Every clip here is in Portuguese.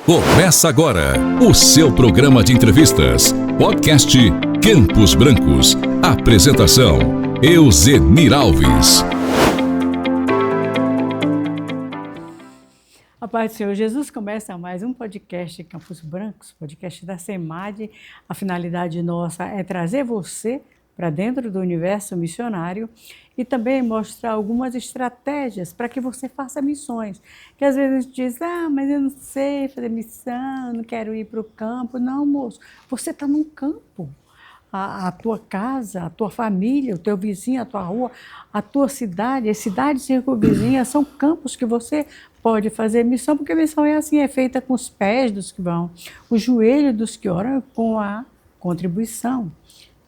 Começa agora o seu programa de entrevistas, podcast Campos Brancos. Apresentação, Euzenir Alves. A paz do Senhor Jesus, começa mais um podcast Campos Brancos, podcast da SEMAD. A finalidade nossa é trazer você para dentro do universo missionário e também mostrar algumas estratégias para que você faça missões. Que às vezes a gente diz, mas eu não sei fazer missão, não quero ir para o campo. Não, moço, você está num campo. A tua casa, a tua família, o teu vizinho, a tua rua, a tua cidade, as cidades circunvizinhas são campos que você pode fazer missão, porque a missão é assim, é feita com os pés dos que vão, o joelho dos que oram, com a contribuição.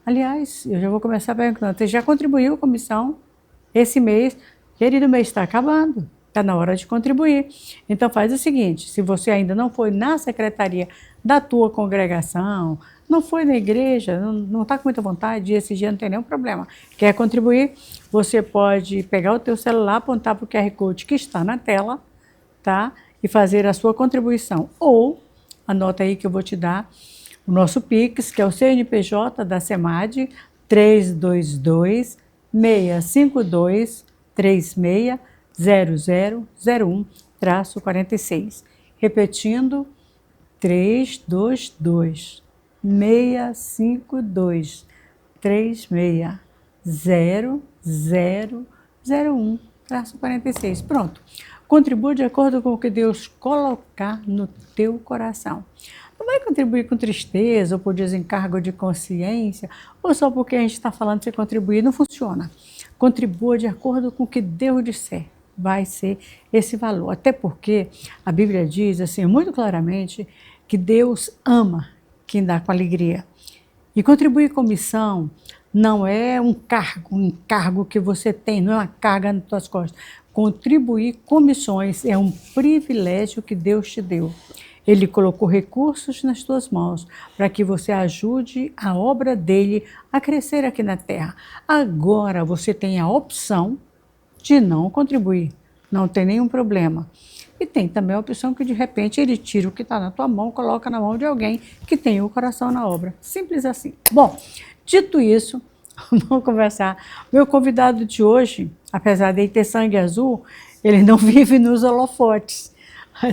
Aliás, eu já vou começar perguntando, você já contribuiu com a missão esse mês? Querido, o mês está acabando, está na hora de contribuir. Então faz o seguinte, se você ainda não foi na secretaria da tua congregação, não foi na igreja, não está com muita vontade, esse dia não tem nenhum problema. Quer contribuir? Você pode pegar o teu celular, apontar para o QR Code que está na tela, tá? E fazer a sua contribuição. Ou, anota aí que eu vou te dar, o nosso Pix, que é o CNPJ da SEMAD, 322-652-360001-46. Repetindo, 322-652-360001-46. Pronto. Contribua de acordo com o que Deus colocar no teu coração. Não vai contribuir com tristeza ou por desencargo de consciência, ou só porque a gente está falando de você contribuir. Não funciona. Contribua de acordo com o que Deus disser. Vai ser esse valor. Até porque a Bíblia diz assim, muito claramente, que Deus ama quem dá com alegria. E contribuir com missão não é um encargo que você tem, não é uma carga nas suas costas. Contribuir com missões é um privilégio que Deus te deu. Ele colocou recursos nas tuas mãos para que você ajude a obra dele a crescer aqui na terra. Agora você tem a opção de não contribuir, não tem nenhum problema. E tem também a opção que de repente ele tira o que está na tua mão, coloca na mão de alguém que tem o coração na obra. Simples assim. Bom, dito isso, vamos conversar. Meu convidado de hoje, apesar de ele ter sangue azul, ele não vive nos holofotes.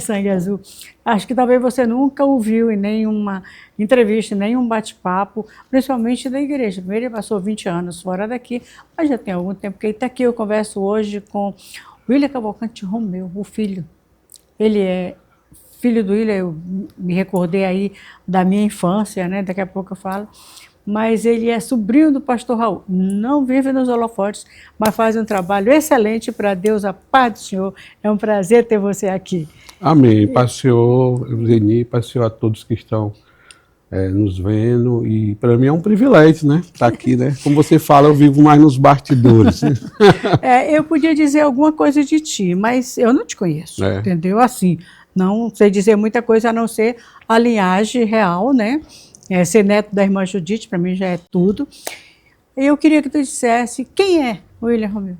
Sangue azul. Acho que talvez você nunca ouviu em nenhuma entrevista, em nenhum bate-papo, principalmente da igreja. Primeiro, ele passou 20 anos fora daqui, mas já tem algum tempo que ele está aqui. Eu converso hoje com William Cavalcante Romeu, o filho. Ele é filho do William, eu me recordei aí da minha infância, né? Daqui a pouco eu falo. Mas ele é sobrinho do pastor Raul, não vive nos holofotes, mas faz um trabalho excelente para Deus, a paz do Senhor. É um prazer ter você aqui. Amém. Paz do Senhor, Euzenir, paz do Senhor a todos que estão nos vendo. E para mim é um privilégio, né? Estar aqui, né? Como você fala, eu vivo mais nos bastidores. Eu podia dizer alguma coisa de ti, mas eu não te conheço, entendeu? Assim, não sei dizer muita coisa a não ser a linhagem real, né? Ser neto da irmã Judite, para mim já é tudo. Eu queria que tu dissesse quem é o William Romeu.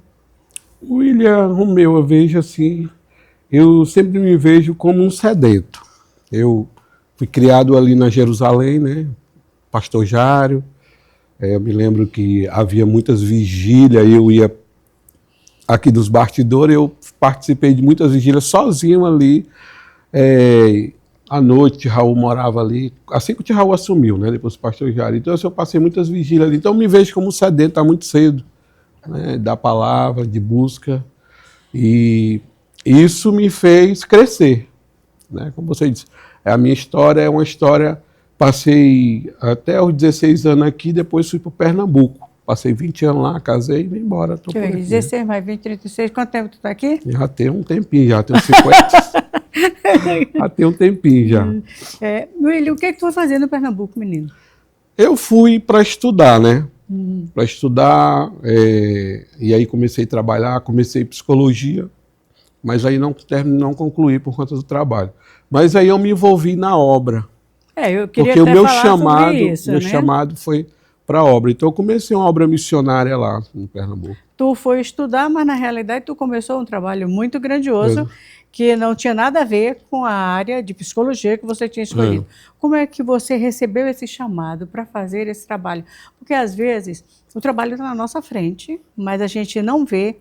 O William Romeu, eu vejo assim, eu sempre me vejo como um sedento. Eu fui criado ali na Jerusalém, né? Pastor Jário. Eu me lembro que havia muitas vigílias, eu ia aqui dos bastidores, eu participei de muitas vigílias sozinho ali. À noite, Raul morava ali, assim que o tio Raul assumiu, né, depois do pastor Jário. Então, eu passei muitas vigílias ali. Então, eu me vejo como sedento há muito cedo, né, da palavra, de busca. E isso me fez crescer, né, como você disse. A minha história é uma história, passei até os 16 anos aqui, depois fui para o Pernambuco. Passei 20 anos lá, casei e vim embora. Tô por aqui, 16 mais 20, 36, quanto tempo tu está aqui? Já tem um tempinho, já tenho 50. Já tem um tempinho já. William, o que tu foi fazer no Pernambuco, menino? Eu fui para estudar, né? Para estudar, e aí comecei a trabalhar, comecei psicologia, mas aí não concluí por conta do trabalho. Mas aí eu me envolvi na obra. Eu queria porque até o meu falar sobre isso, meu né? chamado foi para a obra. Então eu comecei uma obra missionária lá no Pernambuco. Tu foi estudar, mas na realidade tu começou um trabalho muito grandioso, que não tinha nada a ver com a área de psicologia que você tinha escolhido. Como é que você recebeu esse chamado para fazer esse trabalho? Porque, às vezes, o trabalho está na nossa frente, mas a gente não vê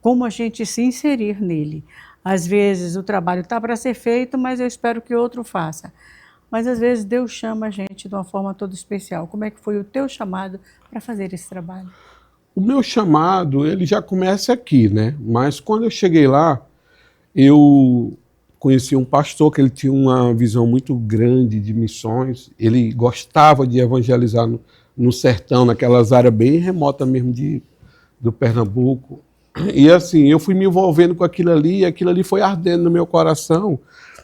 como a gente se inserir nele. Às vezes, o trabalho está para ser feito, mas eu espero que outro faça. Mas, às vezes, Deus chama a gente de uma forma toda especial. Como é que foi o teu chamado para fazer esse trabalho? O meu chamado, ele já começa aqui, né? Mas quando eu cheguei lá, eu conheci um pastor que ele tinha uma visão muito grande de missões. Ele gostava de evangelizar no sertão, naquelas áreas bem remotas mesmo do Pernambuco. E assim, eu fui me envolvendo com aquilo ali, e aquilo ali foi ardendo no meu coração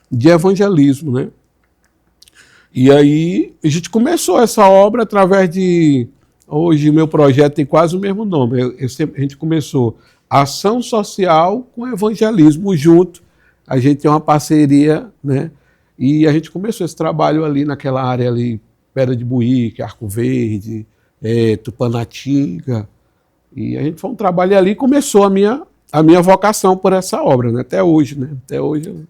de evangelismo, né? E aí a gente começou essa obra através de... Hoje o meu projeto tem quase o mesmo nome. A gente começou ação social com evangelismo junto. A gente tem uma parceria, né? E a gente começou esse trabalho ali naquela área ali, Pedra de Buíque, Arco Verde, Tupanatinga. E a gente foi um trabalho ali e começou a minha vocação por essa obra, né? Até hoje, né? Até hoje.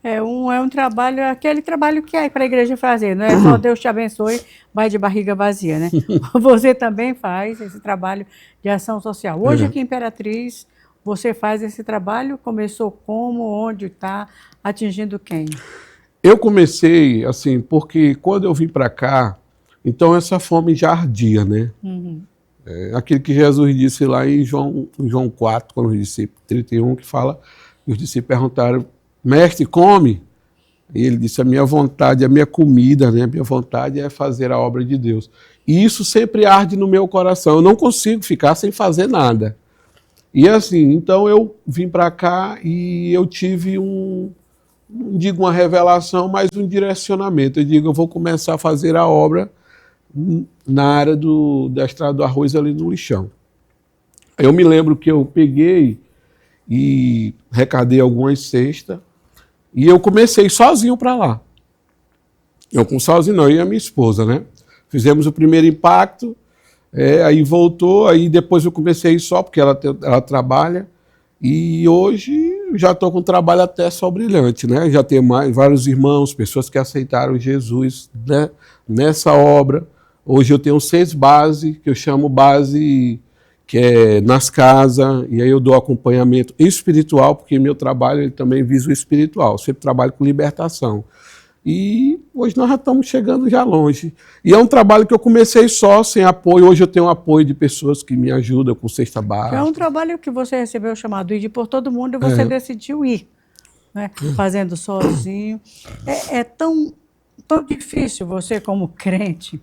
É um trabalho, aquele trabalho que é para a igreja fazer, não é só Deus te abençoe, vai de barriga vazia, né? Você também faz esse trabalho de ação social. Hoje aqui em Imperatriz, você faz esse trabalho, começou como, onde está, atingindo quem? Eu comecei, assim, porque quando eu vim para cá, então essa fome já ardia, né? Aquilo que Jesus disse lá em João 4, quando os discípulos, 31, que fala, os discípulos perguntaram, mestre, come? E ele disse, a minha vontade, a minha comida, né? A minha vontade é fazer a obra de Deus. E isso sempre arde no meu coração. Eu não consigo ficar sem fazer nada. E assim, então eu vim para cá e eu tive não digo uma revelação, mas um direcionamento. Eu digo, eu vou começar a fazer a obra na área da Estrada do Arroz ali no Lixão. Eu me lembro que eu peguei e arrecadei algumas cestas e eu comecei sozinho para lá. Sozinho não, eu e a minha esposa, né? Fizemos o primeiro impacto, aí voltou, aí depois eu comecei só, porque ela trabalha, e hoje já estou com um trabalho até só brilhante, né? Já tenho vários irmãos, pessoas que aceitaram Jesus, né, nessa obra. Hoje eu tenho 6 bases, que eu chamo base que é nas casas, e aí eu dou acompanhamento espiritual, porque meu trabalho ele também visa o espiritual, eu sempre trabalho com libertação. E hoje nós já estamos chegando já longe. E é um trabalho que eu comecei só, sem apoio. Hoje eu tenho apoio de pessoas que me ajudam com cesta básica. É um trabalho que você recebeu o chamado de ir por todo mundo e você decidiu ir, né? Fazendo sozinho. É tão difícil você, como crente,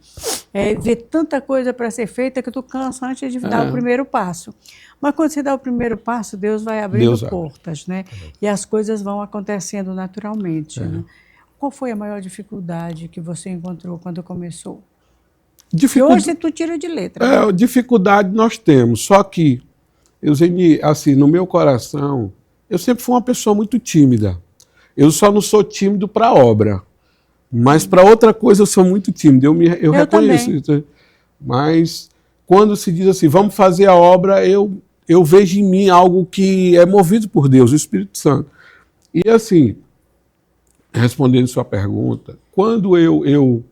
ver tanta coisa para ser feita que tu cansa antes de dar o primeiro passo. Mas quando você dá o primeiro passo, Deus vai abrindo portas, né? E as coisas vão acontecendo naturalmente, né? Qual foi a maior dificuldade que você encontrou quando começou? E hoje tu tira de letra. Né? Dificuldade nós temos, só que, assim, no meu coração, eu sempre fui uma pessoa muito tímida. Eu só não sou tímido para a obra, mas para outra coisa eu sou muito tímido, eu reconheço isso. Mas quando se diz assim, vamos fazer a obra, eu vejo em mim algo que é movido por Deus, o Espírito Santo. E assim, respondendo sua pergunta, quando eu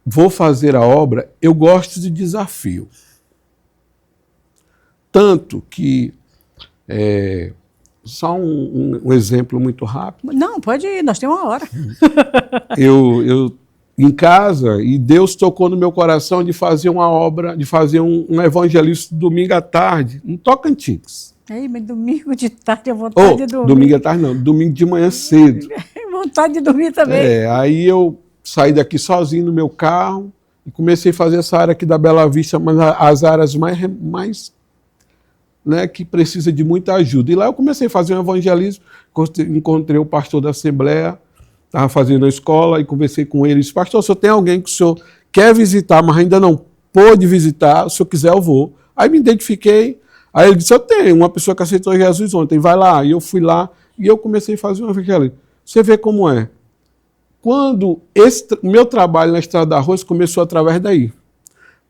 vou fazer a obra, eu gosto de desafio. Tanto que, só um exemplo muito rápido. Não, pode ir, nós temos uma hora. eu em casa, e Deus tocou no meu coração de fazer uma obra, de fazer um evangelismo domingo à tarde, em Tocantins. Mas domingo de tarde é vontade de dormir. Domingo à tarde não, domingo de manhã cedo. Vontade de dormir também. Aí eu saí daqui sozinho no meu carro e comecei a fazer essa área aqui da Bela Vista, mas as áreas mais né, que precisa de muita ajuda. E lá eu comecei a fazer um evangelismo, encontrei o pastor da Assembleia, estava fazendo a escola e conversei com ele. Disse, pastor, se eu tenho alguém que o senhor quer visitar, mas ainda não pôde visitar, se eu quiser eu vou. Aí me identifiquei. Aí ele disse, eu tenho uma pessoa que aceitou Jesus ontem, vai lá. E eu fui lá e eu comecei a fazer um evangelismo. Você vê como é. Quando meu trabalho na Estrada do Arroz começou através daí.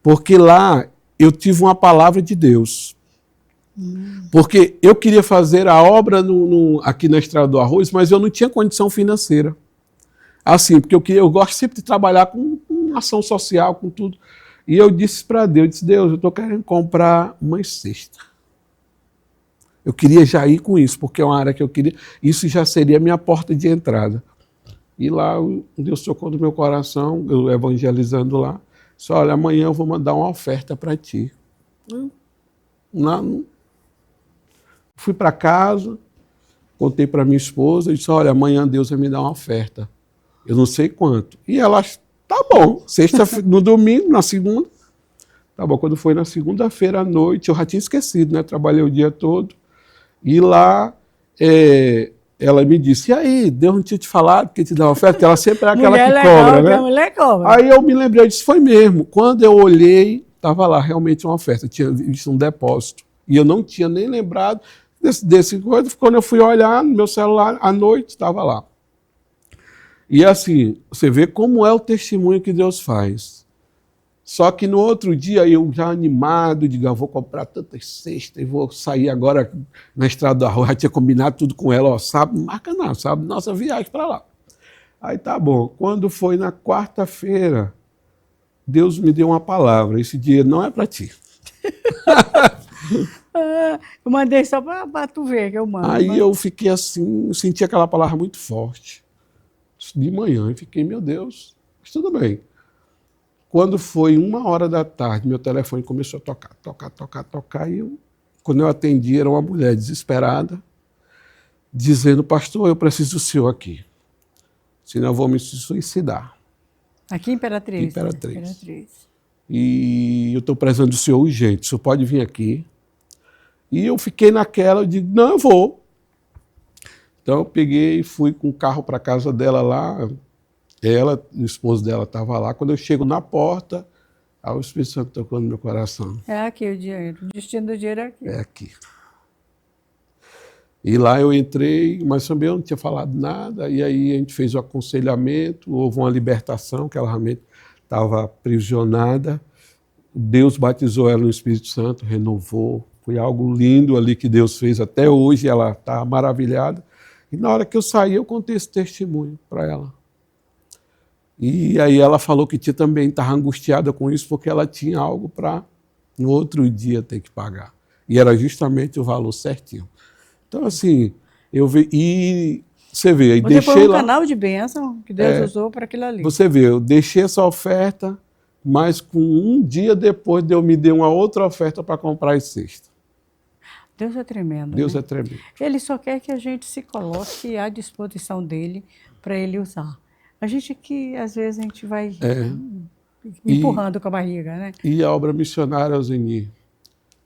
Porque lá eu tive uma palavra de Deus. Porque eu queria fazer a obra aqui na Estrada do Arroz, mas eu não tinha condição financeira. Assim, porque eu gosto sempre de trabalhar com ação social, com tudo. E eu disse para Deus, Deus, eu estou querendo comprar uma cesta. Eu queria já ir com isso, porque é uma área que eu queria. Isso já seria a minha porta de entrada. E lá Deus tocou no meu coração, eu evangelizando lá. Disse, olha, amanhã eu vou mandar uma oferta para ti. Fui para casa, contei para minha esposa e disse, olha, amanhã Deus vai me dar uma oferta. Eu não sei quanto. E ela, tá bom, no domingo, na segunda. Tá bom, quando foi na segunda-feira à noite, eu já tinha esquecido, né? Trabalhei o dia todo. E lá, ela me disse, e aí, Deus não tinha te falado que te dá uma oferta? Porque ela sempre é aquela Mulher que legal, cobra, né? Mulher cobra. Aí eu me lembrei, eu disse, foi mesmo. Quando eu olhei, estava lá realmente uma oferta, eu tinha visto um depósito. E eu não tinha nem lembrado desse coisa. Quando eu fui olhar no meu celular, à noite, estava lá. E assim, você vê como é o testemunho que Deus faz. Só que no outro dia, eu já animado, digo, vou comprar tantas cestas e vou sair agora na Estrada do Arroz. Já tinha combinado tudo com ela, ó, sábado, marca não, sábado, nossa viagem para lá. Aí tá bom. Quando foi na quarta-feira, Deus me deu uma palavra, esse dinheiro não é para ti. Eu mandei só para tu ver que eu mando. Aí eu fiquei assim, senti aquela palavra muito forte. De manhã, e fiquei, meu Deus, mas tudo bem. Quando foi 1h da tarde, meu telefone começou a tocar, e quando eu atendi, era uma mulher desesperada, dizendo, pastor, eu preciso do senhor aqui, senão eu vou me suicidar. Aqui em Imperatriz. Imperatriz. E eu estou precisando do senhor urgente, o senhor pode vir aqui? E eu fiquei naquela, eu digo, não, eu vou. Então eu peguei e fui com o carro para a casa dela lá, o esposo dela estava lá. Quando eu chego na porta, o Espírito Santo tocou no meu coração. É aqui o dinheiro, o destino do dinheiro é aqui. É aqui. E lá eu entrei, mas também eu não tinha falado nada, e aí a gente fez o aconselhamento, houve uma libertação, que ela realmente estava aprisionada. Deus batizou ela no Espírito Santo, renovou, foi algo lindo ali que Deus fez até hoje, ela está maravilhada. E na hora que eu saí, eu contei esse testemunho para ela. E aí ela falou que também estava angustiada com isso, porque ela tinha algo para no outro dia ter que pagar. E era justamente o valor certinho. Então, assim, eu vi. E você vê, aí Você deixei foi um lá. canal de bênção que Deus usou para aquilo ali. Você vê, eu deixei essa oferta, mas com um dia depois Deus me deu uma outra oferta para comprar as cestas. Deus é tremendo. Deus né? é tremendo. Ele só quer que a gente se coloque à disposição dele para ele usar. A gente que, às vezes, a gente vai empurrando com a barriga, né? E a obra missionária, Alzeni,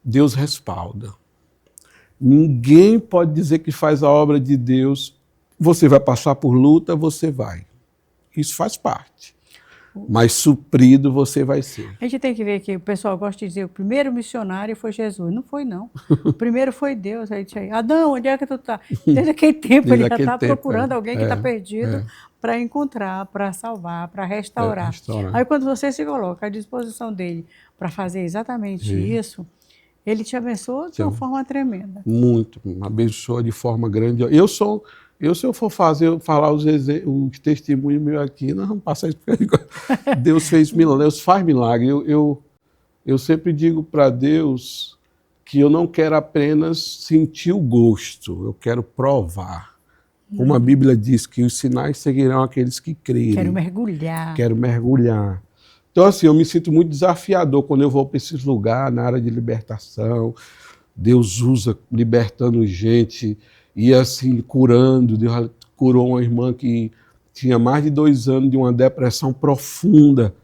Deus respalda. Ninguém pode dizer que faz a obra de Deus. Você vai passar por luta, você vai. Isso faz parte. Mas suprido você vai ser. A gente tem que ver que o pessoal gosta de dizer o primeiro missionário foi Jesus. Não foi, não. O primeiro foi Deus. Aí diz, Adão, onde é que tu está? Desde aquele tempo ele já está procurando alguém que está perdido para encontrar, para salvar, para restaurar. Aí quando você se coloca à disposição dele para fazer exatamente isso, ele te abençoa de uma forma tremenda. Muito, me abençoa de forma grande. Se eu for falar os testemunhos meus aqui, nós vamos passar isso. Deus fez milagre, Deus faz milagre. Eu sempre digo para Deus que eu não quero apenas sentir o gosto, eu quero provar. Como a Bíblia diz que os sinais seguirão aqueles que crerem. Quero mergulhar. Quero mergulhar. Então, assim, eu me sinto muito desafiador quando eu vou para esses lugares, na área de libertação. Deus usa libertando gente e, assim, curando. Deus curou uma irmã que tinha mais de 2 anos de uma depressão profunda.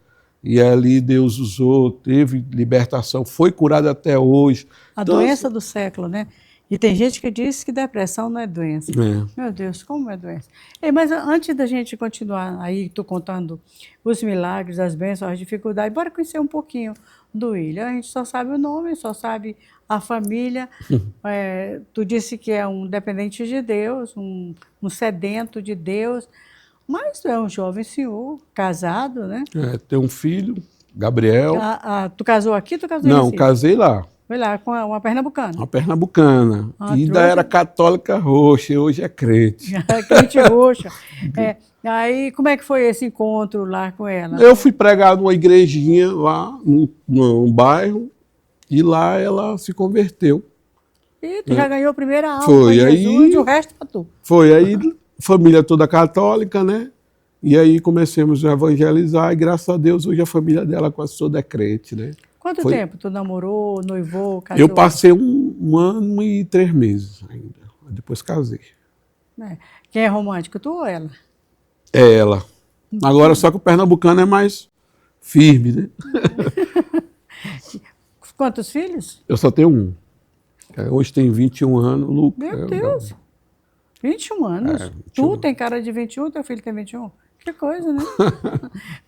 E ali Deus usou, teve libertação, foi curada até hoje. A doença do século, né? E tem gente que diz que depressão não é doença. Meu Deus, como é doença? Mas antes da gente continuar aí, tu contando os milagres, as bênçãos, as dificuldades, bora conhecer um pouquinho do William. A gente só sabe o nome, só sabe a família. Tu disse que é um dependente de Deus, um sedento de Deus, mas tu é um jovem senhor, casado, né? Tem um filho, Gabriel. Tu casou aqui, tu casou em Não, Recife? casei lá. Foi lá com uma pernambucana. Uma pernambucana. Ah, E ainda trouxe- era católica roxa, e hoje é crente. Crente roxa. É, aí, como é que foi esse encontro lá com ela? Eu fui pregar numa igrejinha lá, num bairro, e lá ela se converteu. E tu já ganhou a primeira alma Foi, para aí- Jesus e o resto para tu. Foi aí, família toda católica, né? E aí começamos a evangelizar, e graças a Deus hoje a família dela quase toda é crente, né? Quanto Foi- tempo tu namorou, noivou, casou? Eu passei um ano e 3 meses ainda. Depois casei. É. Quem é romântico, tu ou ela? É ela. Agora só que o pernambucano é mais firme, né? Quantos filhos? Eu só tenho um. Hoje tem 21 anos, Lucas. Meu Deus. 21 anos. 21. Tu tem cara de 21, teu filho tem 21? Que coisa, né?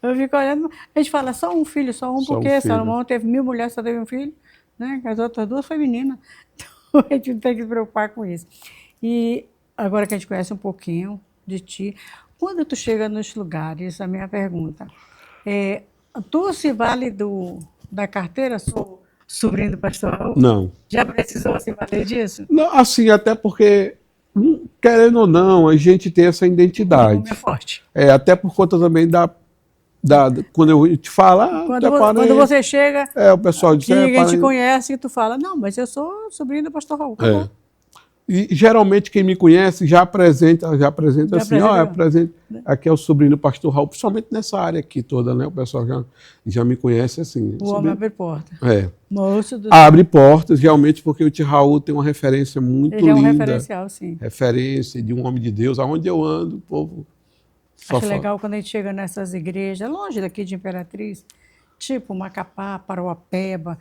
Eu fico olhando, a gente fala só um filho, só um, Só um porque filho. Salomão teve 1000 mulheres, só teve um filho, né? As outras duas foi menina. Então a gente não tem que se preocupar com isso. E agora que a gente conhece um pouquinho de ti, quando tu chega nos lugares, a minha pergunta é, tu se vale da carteira, sou sobrinho do pastor Raul? Não. Já precisou se valer disso? Não, assim, até porque, querendo ou não, a gente tem essa O nome identidade. é forte. Até por conta também quando eu te falo, Quando você chega, o pessoal diz, que ninguém te parente. conhece, e tu fala, não, mas eu sou sobrinho do pastor Raul. Acabou. É. E geralmente quem me conhece já apresenta assim, apresentou. aqui é o sobrinho do pastor Raul, principalmente nessa área aqui toda, né? O pessoal já me conhece assim. O homem abre porta. É. Moço do Abre portas, realmente, porque o tio Raul tem uma referência muito Ele é um linda. referencial, sim. Referência de um homem de Deus. Aonde eu ando, o povo só Acho fala. legal quando a gente chega nessas igrejas, longe daqui de Imperatriz, tipo Macapá, Parauapeba,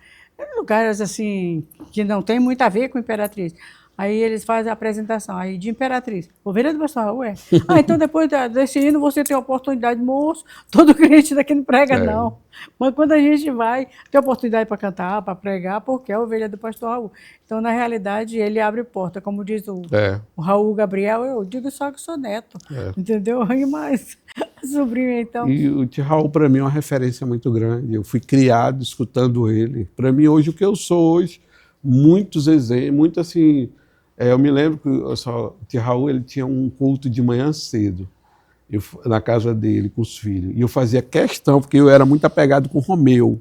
lugares assim, que não tem muito a ver com Imperatriz. Aí eles fazem a apresentação, aí de Imperatriz. Ovelha do pastor Raul, é? Ah, então depois desse hino você tem a oportunidade, moço, todo crente daqui não prega, É. não. Mas quando a gente vai, tem oportunidade para cantar, para pregar, porque é a ovelha do pastor Raul. Então, na realidade, ele abre porta, como diz o Raul Gabriel, eu digo só que sou neto, entendeu? E mais sobrinho, então. E o tio Raul, para mim, é uma referência muito grande. Eu fui criado escutando ele. Para mim, hoje, o que eu sou hoje, muitos exemplos, muito assim... eu me lembro que o tio Raul ele tinha um culto de manhã cedo, na casa dele, com os filhos. E eu fazia questão, porque eu era muito apegado com o Romeu.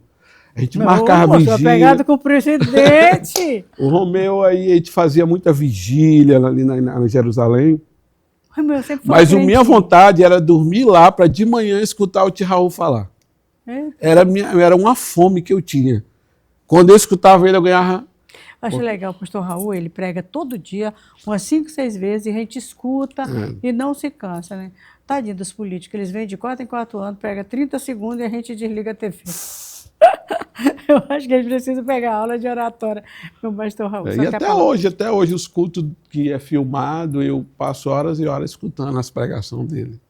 A gente marcava vigília. Apegado com o presidente. O Romeu, aí a gente fazia muita vigília ali na Jerusalém. Meu, sempre foi Mas a crente. minha vontade era dormir lá para de manhã escutar o tio Raul falar. É. Era uma fome que eu tinha. Quando eu escutava ele, eu ganhava... Acho legal o pastor Raul, ele prega todo dia, umas 5, 6 vezes, e a gente escuta e não se cansa, né? Tadinho dos políticos, eles vêm de 4 em 4 anos, prega 30 segundos e a gente desliga a TV. Eu acho que a gente precisa pegar aula de oratória com o pastor Raul. E até hoje, os cultos que é filmado, eu passo horas e horas escutando as pregações dele.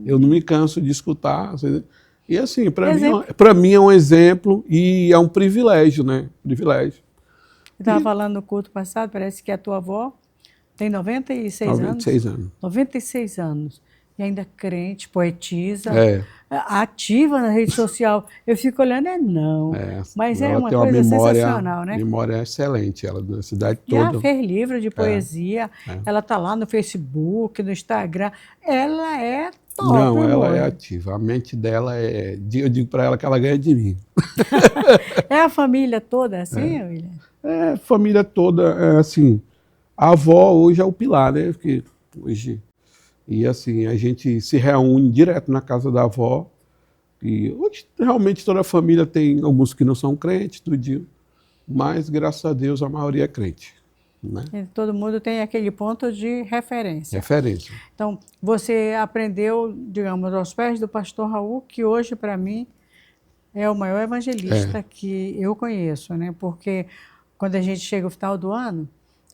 Eu não me canso de escutar. E assim, para mim é um exemplo e é um privilégio, né? Privilégio. Eu estava falando no culto passado, parece que a tua avó tem 96 anos. 96 anos. 96 anos. E ainda crente, poetisa, É. ativa na rede social. Eu fico olhando, não. Mas é uma coisa sensacional, né? Memória excelente, ela na cidade E toda. ela fez livro de poesia, ela está lá no Facebook, no Instagram. Ela é top. Não, ela amor. é ativa. A mente dela é... Eu digo para ela que ela ganha de mim. É a família toda assim, William? É, família toda, assim... A avó hoje é o pilar, né? Porque hoje... E assim, a gente se reúne direto na casa da avó. E hoje, realmente, toda a família tem alguns que não são crentes, tudinho. Mas, graças a Deus, a maioria é crente. Né? E todo mundo tem aquele ponto de referência. Referência. Então, você aprendeu, digamos, aos pés do pastor Raul, que hoje, para mim, é o maior evangelista que eu conheço, né? Porque quando a gente chega no final do ano,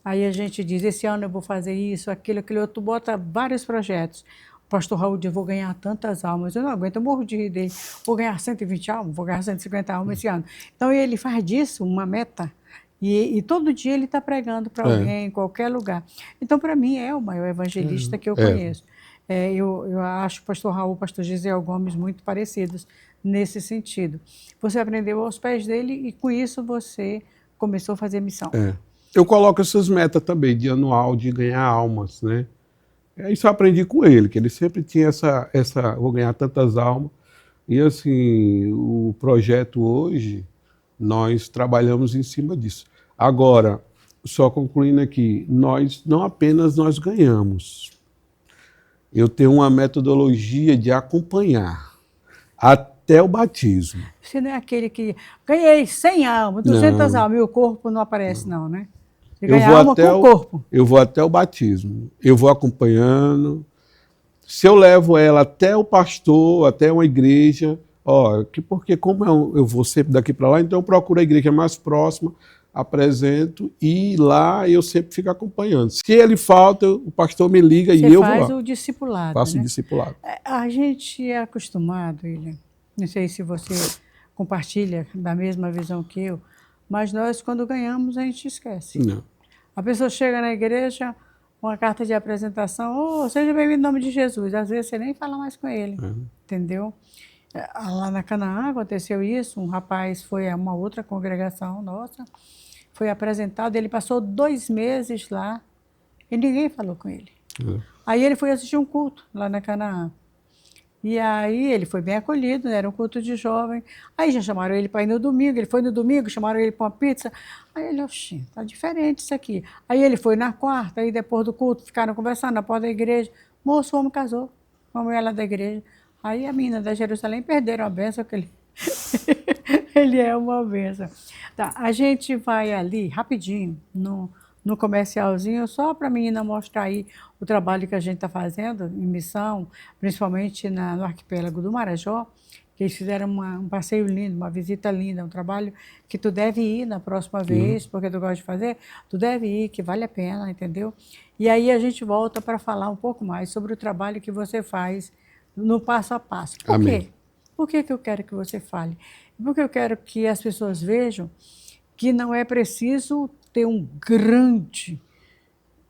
aí a gente diz, esse ano eu vou fazer isso, aquilo, outro, bota vários projetos. O pastor Raul diz, vou ganhar tantas almas, eu não aguento, eu morro de rir dele. Vou ganhar 120 almas, vou ganhar 150 almas esse ano. Então, ele faz disso uma meta, e todo dia ele está pregando para alguém, em qualquer lugar. Então, para mim, é o maior evangelista que eu conheço. Eu acho o pastor Raul e o pastor Gisele Gomes muito parecidos nesse sentido. Você aprendeu aos pés dele e, com isso, você começou a fazer missão. Eu coloco essas metas também, de anual, de ganhar almas, né? Isso eu aprendi com ele, que ele sempre tinha vou ganhar tantas almas. E assim, o projeto hoje, nós trabalhamos em cima disso. Agora, só concluindo aqui, não apenas nós ganhamos. Eu tenho uma metodologia de acompanhar até o batismo. Você não é aquele que ganhei 100 almas, 200 almas, e o corpo não aparece não, né? Você ganha alma com o corpo. Eu vou até o batismo. Eu vou acompanhando. Se eu levo ela até o pastor, até uma igreja, porque como eu vou sempre daqui para lá, então eu procuro a igreja mais próxima, apresento e lá eu sempre fico acompanhando. Se ele falta, o pastor me liga e eu vou lá. Você faz o discipulado, Faço né? o discipulado. A gente é acostumado, William, não sei se você compartilha da mesma visão que eu, mas nós, quando ganhamos, a gente esquece. Não. A pessoa chega na igreja, uma carta de apresentação, seja bem-vindo em nome de Jesus. Às vezes você nem fala mais com ele, entendeu? Lá na Canaã aconteceu isso, um rapaz foi a uma outra congregação nossa, foi apresentado, ele passou 2 meses lá e ninguém falou com ele. Aí ele foi assistir um culto lá na Canaã. E aí ele foi bem acolhido, né? Era um culto de jovem. Aí já chamaram ele para ir no domingo, ele foi no domingo, chamaram ele para uma pizza. Aí ele, tá diferente isso aqui. Aí ele foi na quarta, aí depois do culto ficaram conversando na porta da igreja. Moço, o homem casou com a mulher lá da igreja. Aí a menina da Jerusalém perderam a bênção que ele... ele é uma bênção. Tá, a gente vai ali rapidinho, no comercialzinho, só para a menina mostrar aí o trabalho que a gente está fazendo em missão, principalmente no arquipélago do Marajó, que eles fizeram um passeio lindo, uma visita linda, um trabalho que tu deve ir na próxima vez, porque tu gosta de fazer, tu deve ir, que vale a pena, entendeu? E aí a gente volta para falar um pouco mais sobre o trabalho que você faz no passo a passo. Por quê? Por que eu quero que você fale? Porque eu quero que as pessoas vejam que não é preciso ter um grande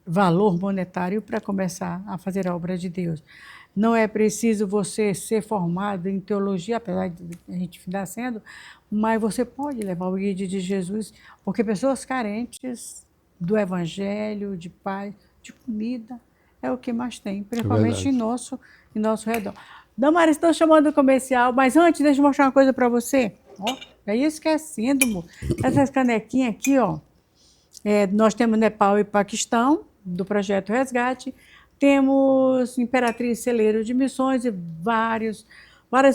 valor monetário para começar a fazer a obra de Deus. Não é preciso você ser formado em teologia, apesar de a gente estar sendo, mas você pode levar o guia de Jesus, porque pessoas carentes do evangelho, de paz, de comida, é o que mais tem, principalmente em nosso redor. Damares, estou chamando o comercial, mas antes, deixa eu mostrar uma coisa para você. Já ia esquecendo, amor. Essas canequinhas aqui, nós temos Nepal e Paquistão, do Projeto Resgate, temos Imperatriz Celeiro de Missões e várias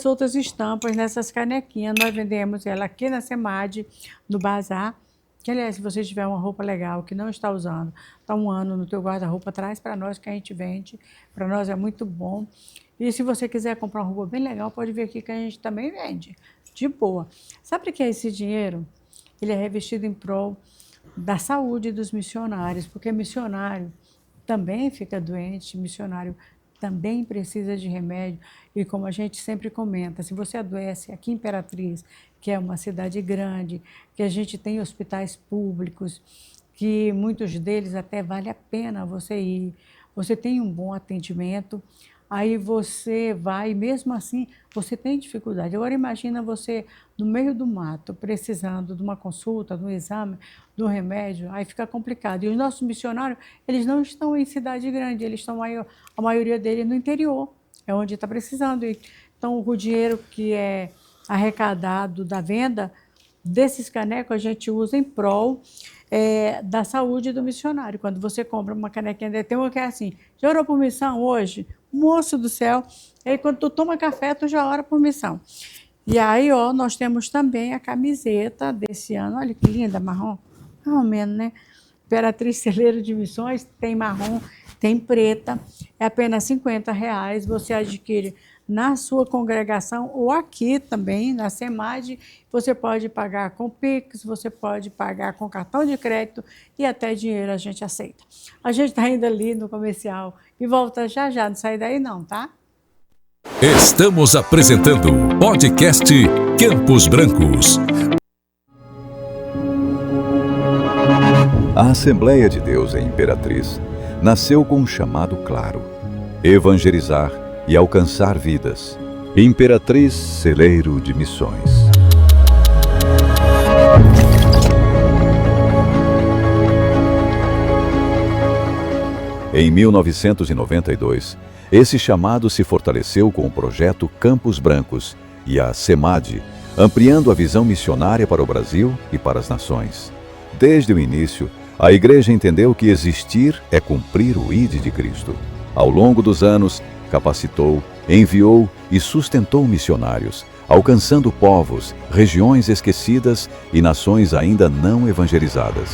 outras estampas nessas canequinhas. Nós vendemos ela aqui na SEMAD, no Bazar, que aliás, se você tiver uma roupa legal que não está usando, está 1 ano no teu guarda-roupa, traz para nós que a gente vende, para nós é muito bom. E se você quiser comprar uma roupa bem legal, pode vir aqui que a gente também vende, de boa. Sabe o que é esse dinheiro? Ele é revestido em prol da saúde dos missionários, porque missionário também fica doente, missionário também precisa de remédio. E como a gente sempre comenta, se você adoece aqui em Imperatriz, que é uma cidade grande, que a gente tem hospitais públicos, que muitos deles até vale a pena você ir, você tem um bom atendimento, aí você vai, mesmo assim, você tem dificuldade. Agora imagina você no meio do mato, precisando de uma consulta, de um exame, de um remédio, aí fica complicado. E os nossos missionários, eles não estão em cidade grande, eles estão, a maioria deles, no interior, é onde está precisando. Então, o dinheiro que é arrecadado da venda desses canecos, a gente usa em prol da saúde do missionário. Quando você compra uma canequinha, tem uma que é assim, já orou por missão hoje? Moço do céu, aí quando tu toma café, tu já ora por missão. E aí, nós temos também a camiseta desse ano, olha que linda, marrom menos, né? Imperatriz Celeiro de Missões, tem marrom, tem preta, é apenas R$50, você adquire na sua congregação ou aqui também, na SEMAD, você pode pagar com Pix, você pode pagar com cartão de crédito e até dinheiro a gente aceita. A gente está indo ali no comercial e volta já, não sai daí não, tá? Estamos apresentando o podcast Campos Brancos. A Assembleia de Deus em Imperatriz nasceu com um chamado claro: evangelizar e alcançar vidas. Imperatriz Celeiro de Missões. Em 1992, esse chamado se fortaleceu com o projeto Campos Brancos e a SEMAD, ampliando a visão missionária para o Brasil e para as nações. Desde o início, a Igreja entendeu que existir é cumprir o ID de Cristo. Ao longo dos anos, capacitou, enviou e sustentou missionários, alcançando povos, regiões esquecidas e nações ainda não evangelizadas.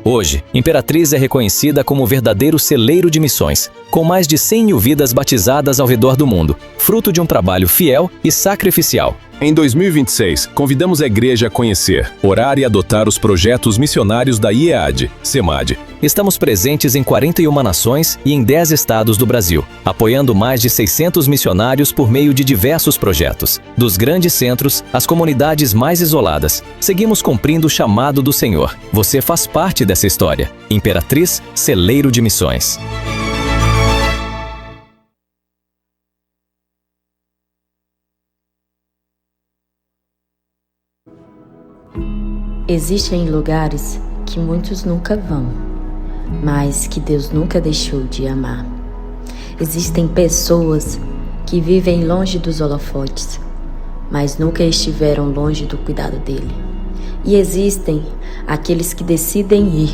Hoje, Imperatriz é reconhecida como verdadeiro celeiro de missões, com mais de 100 mil vidas batizadas ao redor do mundo, fruto de um trabalho fiel e sacrificial. Em 2026, convidamos a Igreja a conhecer, orar e adotar os projetos missionários da IEAD, SEMAD. Estamos presentes em 41 nações e em 10 estados do Brasil, apoiando mais de 600 missionários por meio de diversos projetos. Dos grandes centros às comunidades mais isoladas, seguimos cumprindo o chamado do Senhor. Você faz parte dessa história. Imperatriz, celeiro de missões. Existem lugares que muitos nunca vão, mas que Deus nunca deixou de amar. Existem pessoas que vivem longe dos holofotes, mas nunca estiveram longe do cuidado dele. E existem aqueles que decidem ir,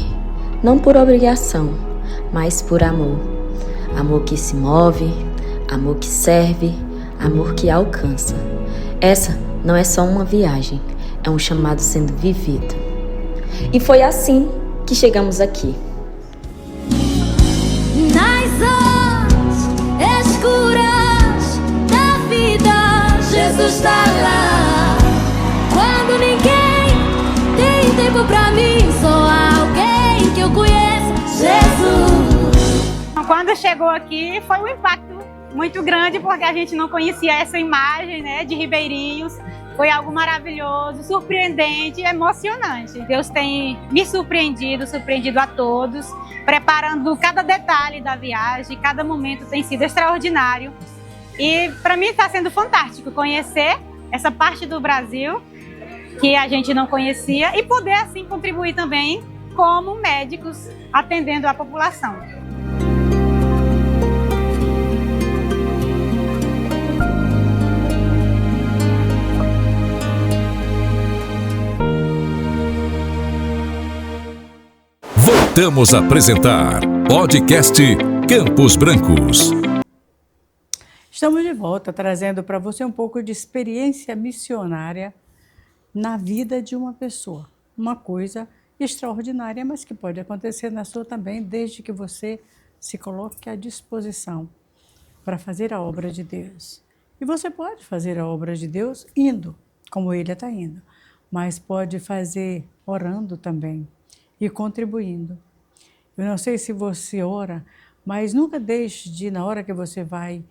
não por obrigação, mas por amor. Amor que se move, amor que serve, amor que alcança. Essa não é só uma viagem, é um chamado sendo vivido. E foi assim que chegamos aqui. Nas horas escuras da vida, Jesus está lá. Quando ninguém tem tempo pra mim, só alguém que eu conheço, Jesus. Quando chegou aqui, foi um impacto muito grande, porque a gente não conhecia essa imagem, né, de ribeirinhos. Foi algo maravilhoso, surpreendente, emocionante. Deus tem me surpreendido a todos, preparando cada detalhe da viagem, cada momento tem sido extraordinário. E para mim está sendo fantástico conhecer essa parte do Brasil que a gente não conhecia e poder assim contribuir também como médicos atendendo a população. Voltamos a apresentar podcast Campos Brancos. Estamos de volta trazendo para você um pouco de experiência missionária na vida de uma pessoa. Uma coisa extraordinária, mas que pode acontecer na sua também, desde que você se coloque à disposição para fazer a obra de Deus. E você pode fazer a obra de Deus indo, como ele está indo, mas pode fazer orando também e contribuindo. Eu não sei se você ora, mas nunca deixe de, na hora que você vai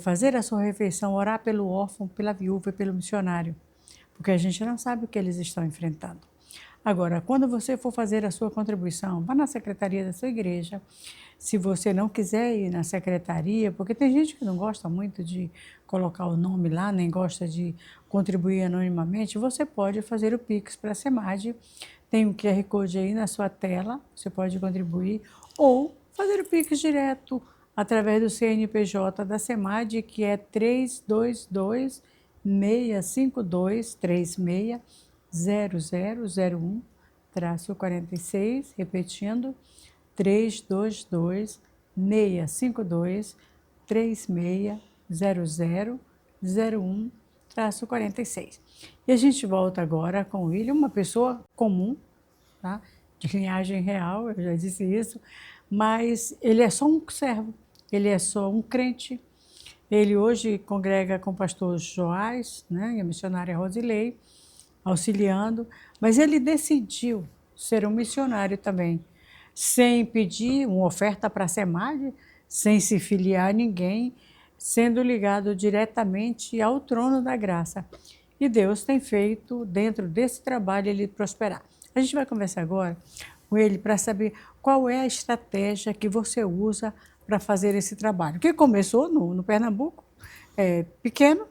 fazer a sua refeição, orar pelo órfão, pela viúva e pelo missionário, porque a gente não sabe o que eles estão enfrentando. Agora, quando você for fazer a sua contribuição, vá na secretaria da sua igreja. Se você não quiser ir na secretaria, porque tem gente que não gosta muito de colocar o nome lá, nem gosta de contribuir anonimamente, você pode fazer o Pix para a SEMAD. Tem um QR Code aí na sua tela, você pode contribuir, ou fazer o Pix direto através do CNPJ da SEMAD, que é 322-652-360001-46, repetindo, 322-652-360001-46. E a gente volta agora com o William, uma pessoa comum, tá? De linhagem real, eu já disse isso, mas ele é só um servo, ele é só um crente. Ele hoje congrega com o pastor Joás, né, e a missionária Rosilei, auxiliando, mas ele decidiu ser um missionário também, sem pedir uma oferta para a SEMAD, sem se filiar a ninguém, sendo ligado diretamente ao trono da graça. E Deus tem feito, dentro desse trabalho, ele prosperar. A gente vai conversar agora com ele para saber qual é a estratégia que você usa para fazer esse trabalho, que começou no Pernambuco, pequeno,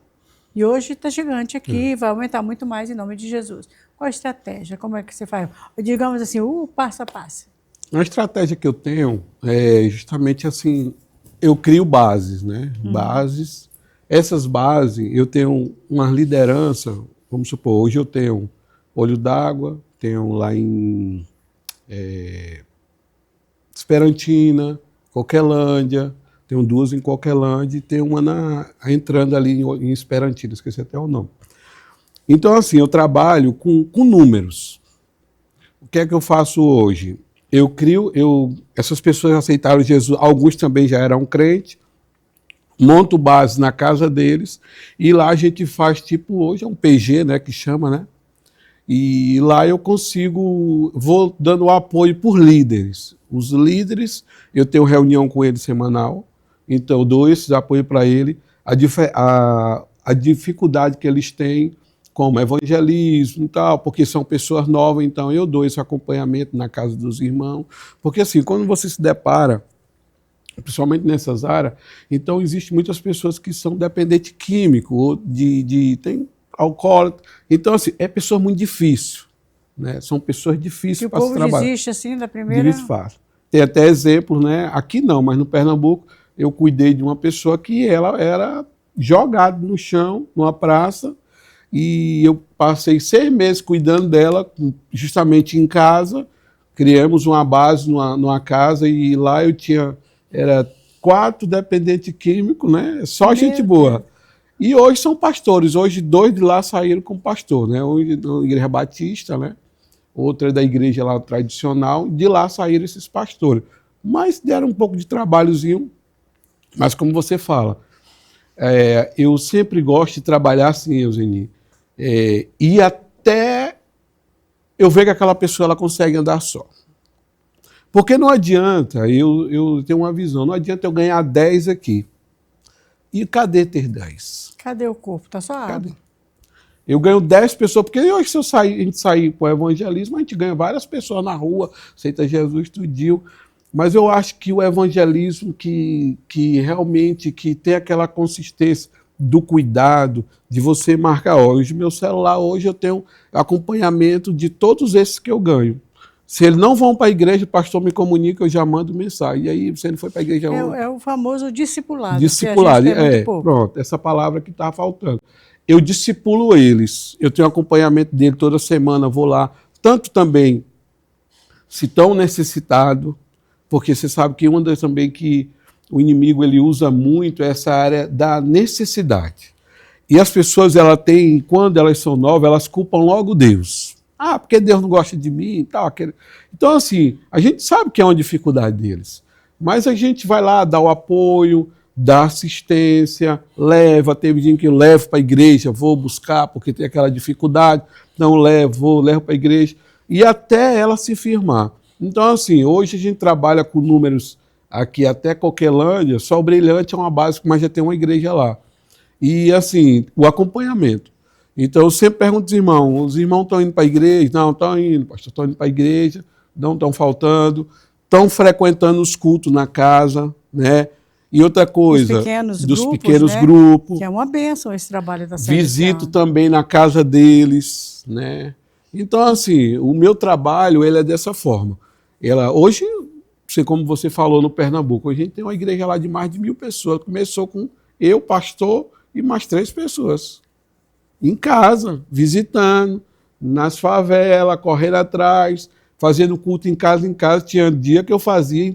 E hoje está gigante aqui, vai aumentar muito mais em nome de Jesus. Qual a estratégia? Como é que você faz? Digamos assim, o passo a passo. A estratégia que eu tenho é justamente assim, eu crio bases, né? Bases. Essas bases, eu tenho uma liderança, vamos supor, hoje eu tenho Olho d'Água, tenho lá em Esperantina, Coquelândia, tenho 2 em Coquelândia e tem uma entrando ali em Esperantina, esqueci até o nome. Então, assim, eu trabalho com números. O que é que eu faço hoje? Essas pessoas aceitaram Jesus, alguns também já eram crentes, monto base na casa deles e lá a gente faz tipo, hoje é um PG, né, que chama, né? E lá eu vou dando apoio por líderes. Os líderes, eu tenho reunião com eles semanal, então eu dou esse apoio para ele, a dificuldade que eles têm como evangelismo e tal, porque são pessoas novas, então eu dou esse acompanhamento na casa dos irmãos, porque assim, quando você se depara, principalmente nessas áreas, então existem muitas pessoas que são dependentes químicos, ou tem alcoólatra, então assim, é pessoa muito difícil, né? São pessoas difíceis para se trabalhar. O povo desiste assim da primeira... Desiste fácil. Tem até exemplos, né? Aqui não, mas no Pernambuco, eu cuidei de uma pessoa que ela era jogada no chão, numa praça, e eu passei 6 meses cuidando dela, justamente em casa, criamos uma base numa casa, e lá era 4 dependentes químicos, né? Só gente boa. E hoje são pastores, hoje 2 de lá saíram como pastor, né? Um da Igreja Batista, né? Outra da igreja lá tradicional, de lá saíram esses pastores. Mas deram um pouco de trabalhozinho, mas como você fala, eu sempre gosto de trabalhar assim, Euseni, e até eu ver que aquela pessoa ela consegue andar só. Porque não adianta, eu tenho uma visão, não adianta eu ganhar 10 aqui. E cadê ter 10? Cadê o corpo? Está só água. Cadê? Eu ganho 10 pessoas, porque hoje se a gente sair para o evangelismo, a gente ganha várias pessoas na rua, aceita Jesus, tudinho. Mas eu acho que o evangelismo que realmente que tem aquela consistência do cuidado, de você marcar. Hoje, meu celular, hoje eu tenho acompanhamento de todos esses que eu ganho. Se eles não vão para a igreja, o pastor me comunica, eu já mando mensagem. E aí, se ele foi para a igreja... É o famoso discipulado. Discipulado, pronto, essa palavra que está faltando. Eu discipulo eles, eu tenho acompanhamento dele toda semana, vou lá, tanto também, se estão necessitados, porque você sabe que uma das também que o inimigo ele usa muito essa área da necessidade. E as pessoas, quando elas são novas, elas culpam logo Deus. Ah, porque Deus não gosta de mim e tal. Então, assim, a gente sabe que é uma dificuldade deles, mas a gente vai lá dar o apoio, dar assistência, teve dia que eu levo para a igreja, vou buscar, porque tem aquela dificuldade, não levo para a igreja, e até ela se firmar. Então, assim, hoje a gente trabalha com números aqui até Coquelândia, Sol Brilhante é uma base, mas já tem uma igreja lá. E, assim, o acompanhamento. Então, eu sempre pergunto aos irmãos, os irmãos estão indo para a igreja? Não, estão indo, pastor, estão indo para a igreja, não estão faltando, estão frequentando os cultos na casa, né? E outra coisa, dos pequenos grupos. Que é uma bênção esse trabalho da seleção. Visito também na casa deles, né? Então, assim, o meu trabalho ele é dessa forma. Hoje, como você falou no Pernambuco, a gente tem uma igreja lá de mais de 1000 pessoas. Começou com eu, pastor, e mais 3 pessoas. Em casa, visitando, nas favelas, correndo atrás, fazendo culto em casa em casa. Tinha dia que eu fazia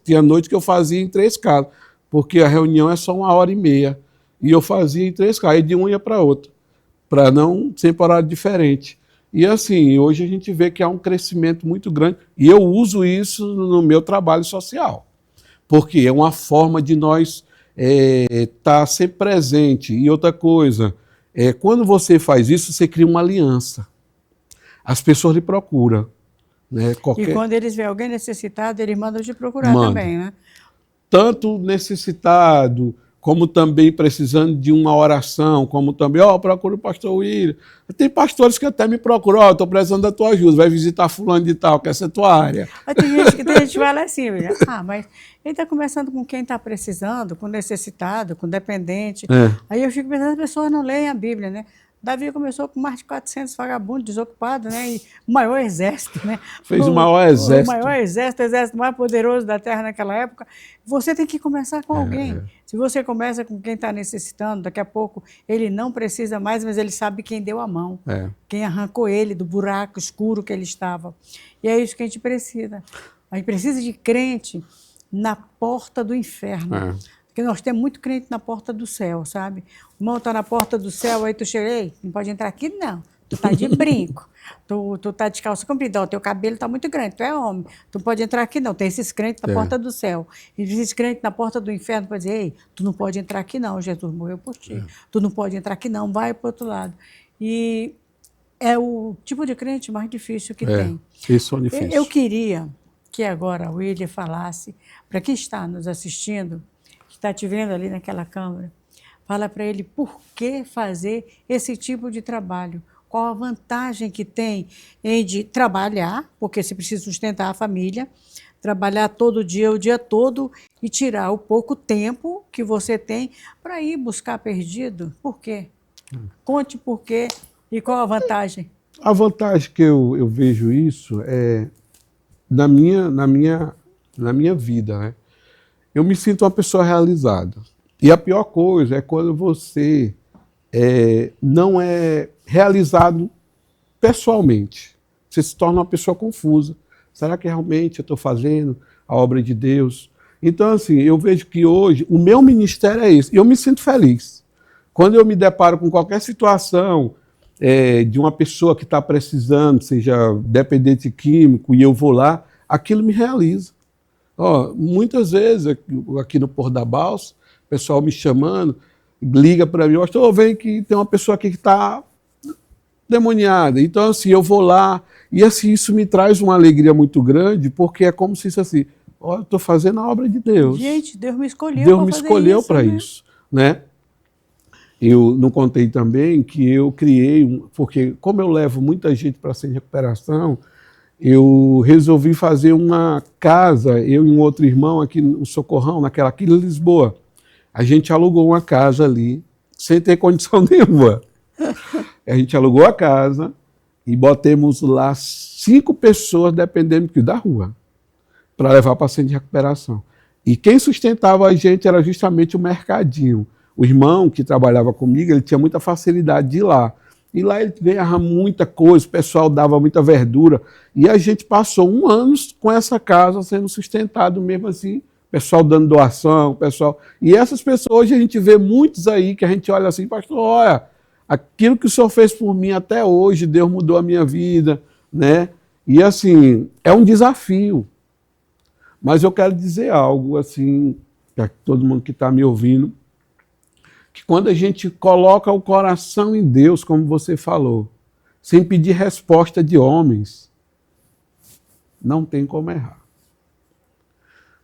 tinha noite que eu fazia em 3 casas, porque a reunião é só 1h30. E eu fazia em 3 casas, e de uma ia para outra, para não sempre horário diferente. E assim, hoje a gente vê que há um crescimento muito grande, e eu uso isso no meu trabalho social, porque é uma forma de nós estar sempre presente. E outra coisa, quando você faz isso, você cria uma aliança. As pessoas lhe procuram. Né? E quando eles veem alguém necessitado, eles mandam te procurar também, né? Tanto necessitado, como também precisando de uma oração, como também, procura o pastor William. Tem pastores que até me procuram, estou precisando da tua ajuda, vai visitar fulano de tal, que essa é a tua área. Tem gente que fala assim, William, mas ele está conversando com quem está precisando, com necessitado, com dependente. Aí eu fico pensando, as pessoas não leem a Bíblia, né? Davi começou com mais de 400 vagabundos desocupados, né? E o maior exército, né? Fez o maior exército. O maior exército, o exército mais poderoso da terra naquela época. Você tem que começar com alguém. Se você começa com quem está necessitando, daqui a pouco ele não precisa mais, mas ele sabe quem deu a mão. Quem arrancou ele do buraco escuro que ele estava. E é isso que a gente precisa. A gente precisa de crente na porta do inferno. Porque nós temos muito crente na porta do céu, sabe? O irmão está na porta do céu, aí tu chega, ei, não pode entrar aqui, não. Tu tá de brinco, tu tá de calça comprida, o teu cabelo tá muito grande, tu é homem, tu não pode entrar aqui, não. Tem esses crentes na porta do céu. E esses crentes na porta do inferno para dizer, ei, tu não pode entrar aqui, não, Jesus morreu por ti. Tu não pode entrar aqui, não, vai para o outro lado. E é o tipo de crente mais difícil que tem. Isso é difícil. Eu queria que agora o William falasse, para quem está nos assistindo, que está te vendo ali naquela câmera, fala para ele por que fazer esse tipo de trabalho. Qual a vantagem que tem em de trabalhar, porque você precisa sustentar a família, trabalhar todo dia, o dia todo, e tirar o pouco tempo que você tem para ir buscar perdido. Por quê? Conte por quê e qual a vantagem. A vantagem que eu vejo isso é na minha vida, né? Eu me sinto uma pessoa realizada. E a pior coisa é quando você não é realizado pessoalmente. Você se torna uma pessoa confusa. Será que realmente eu estou fazendo a obra de Deus? Então, assim, eu vejo que hoje o meu ministério é esse. E eu me sinto feliz. Quando eu me deparo com qualquer situação de uma pessoa que está precisando, seja dependente químico, e eu vou lá, aquilo me realiza. Muitas vezes, aqui no Porto da Balsa, o pessoal me chamando, liga para mim, vem que tem uma pessoa aqui que está demoniada. Então, assim, eu vou lá, e assim, isso me traz uma alegria muito grande, porque é como se isso assim, eu estou fazendo a obra de Deus. Gente, Deus me escolheu. Deus me escolheu para isso, né? Eu não contei também que eu criei, porque como eu levo muita gente para Centro de Recuperação, eu resolvi fazer uma casa, eu e um outro irmão aqui no Socorrão, aqui em Lisboa. A gente alugou uma casa ali, sem ter condição nenhuma. A gente alugou a casa e botemos lá 5 pessoas dependendo da rua, para levar para Centro de Recuperação. E quem sustentava a gente era justamente o mercadinho. O irmão que trabalhava comigo, ele tinha muita facilidade de ir lá. E lá ele ganhava muita coisa, o pessoal dava muita verdura. E a gente passou 1 ano com essa casa sendo sustentado mesmo assim, o pessoal dando doação, o pessoal... E essas pessoas, hoje a gente vê muitos aí que a gente olha assim, pastor, olha, aquilo que o senhor fez por mim até hoje, Deus mudou a minha vida, né? E assim, é um desafio. Mas eu quero dizer algo assim, para todo mundo que está me ouvindo, que quando a gente coloca o coração em Deus, como você falou, sem pedir resposta de homens, não tem como errar.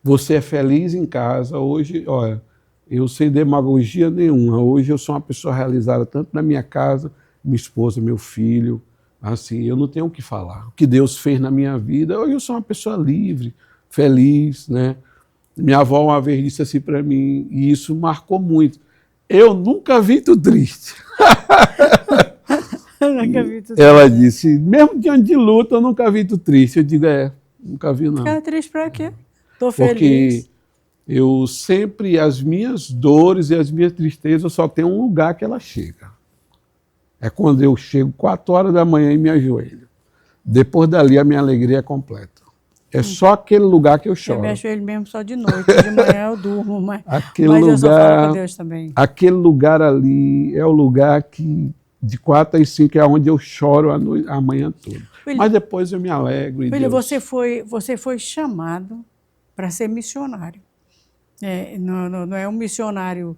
Você é feliz em casa, hoje, olha, eu sem demagogia nenhuma, hoje eu sou uma pessoa realizada tanto na minha casa, minha esposa, meu filho, assim, eu não tenho o que falar. O que Deus fez na minha vida, hoje eu sou uma pessoa livre, feliz, né? Minha avó uma vez disse assim para mim, e isso marcou muito, eu nunca vi tu triste. Nunca vi tu triste. Ela disse, mesmo diante de luta, eu nunca vi tu triste. Eu digo, nunca vi não. Ficar triste para quê? Tô Porque feliz. eu sempre, as minhas dores e as minhas tristezas, só tem um lugar que ela chega. É quando eu chego 4 horas da manhã e me ajoelho. Depois dali, a minha alegria é completa. É só aquele lugar que eu choro. Eu me ajoelho mesmo só de noite, de manhã eu durmo, mas eu só falo com Deus também. Aquele lugar ali é o lugar que, de 4 às 5, é onde eu choro a manhã toda. William, mas depois eu me alegro. William, você foi chamado para ser missionário. Não é um missionário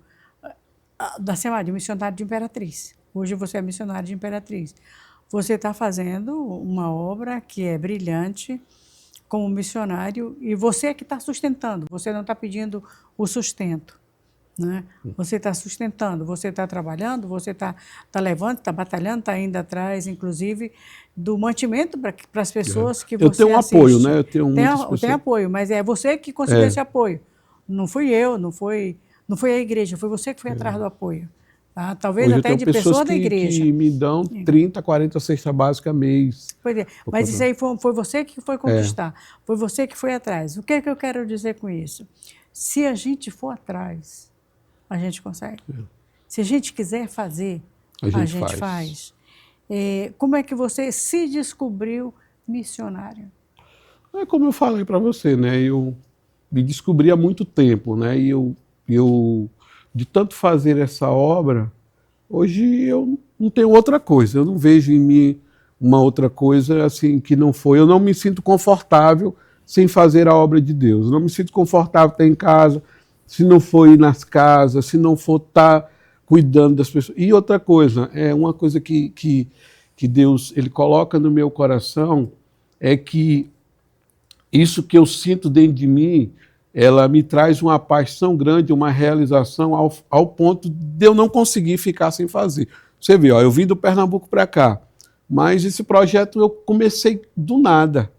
da SEMAD, um missionário de Imperatriz. Hoje você é missionário de Imperatriz. Você está fazendo uma obra que é brilhante como missionário e você é que está sustentando, você não está pedindo o sustento. né? Você está sustentando, você está trabalhando, você está levando, está batalhando, está indo atrás, inclusive, do mantimento para as pessoas que você Eu tenho um assiste. apoio, né? Eu tenho muitas pessoas. Tem apoio, mas é você que conseguiu esse apoio. Não fui eu, não foi a igreja, foi você que foi atrás do apoio. Tá? Talvez Hoje até de pessoas da igreja. que me dão 30, 40 cesta básica mês. Pois é, mas isso aí foi você que foi conquistar, foi você que foi atrás. O que é que eu quero dizer com isso? Se a gente for atrás, a gente consegue. Se a gente quiser fazer, a gente faz. Como é que você se descobriu missionário? É como eu falei para você, né? Eu me descobri há muito tempo, né? E eu de tanto fazer essa obra, hoje eu não tenho outra coisa. Eu não vejo em mim uma outra coisa assim que não foi. Eu não me sinto confortável sem fazer a obra de Deus. Eu não me sinto confortável estar em casa, se não for ir nas casas, se não for estar cuidando das pessoas. E outra coisa, é uma coisa que Deus ele coloca no meu coração, é que isso que eu sinto dentro de mim, ela me traz uma paz tão grande, uma realização ao ponto de eu não conseguir ficar sem fazer. Você vê, ó, eu vim do Pernambuco para cá, mas esse projeto eu comecei do nada,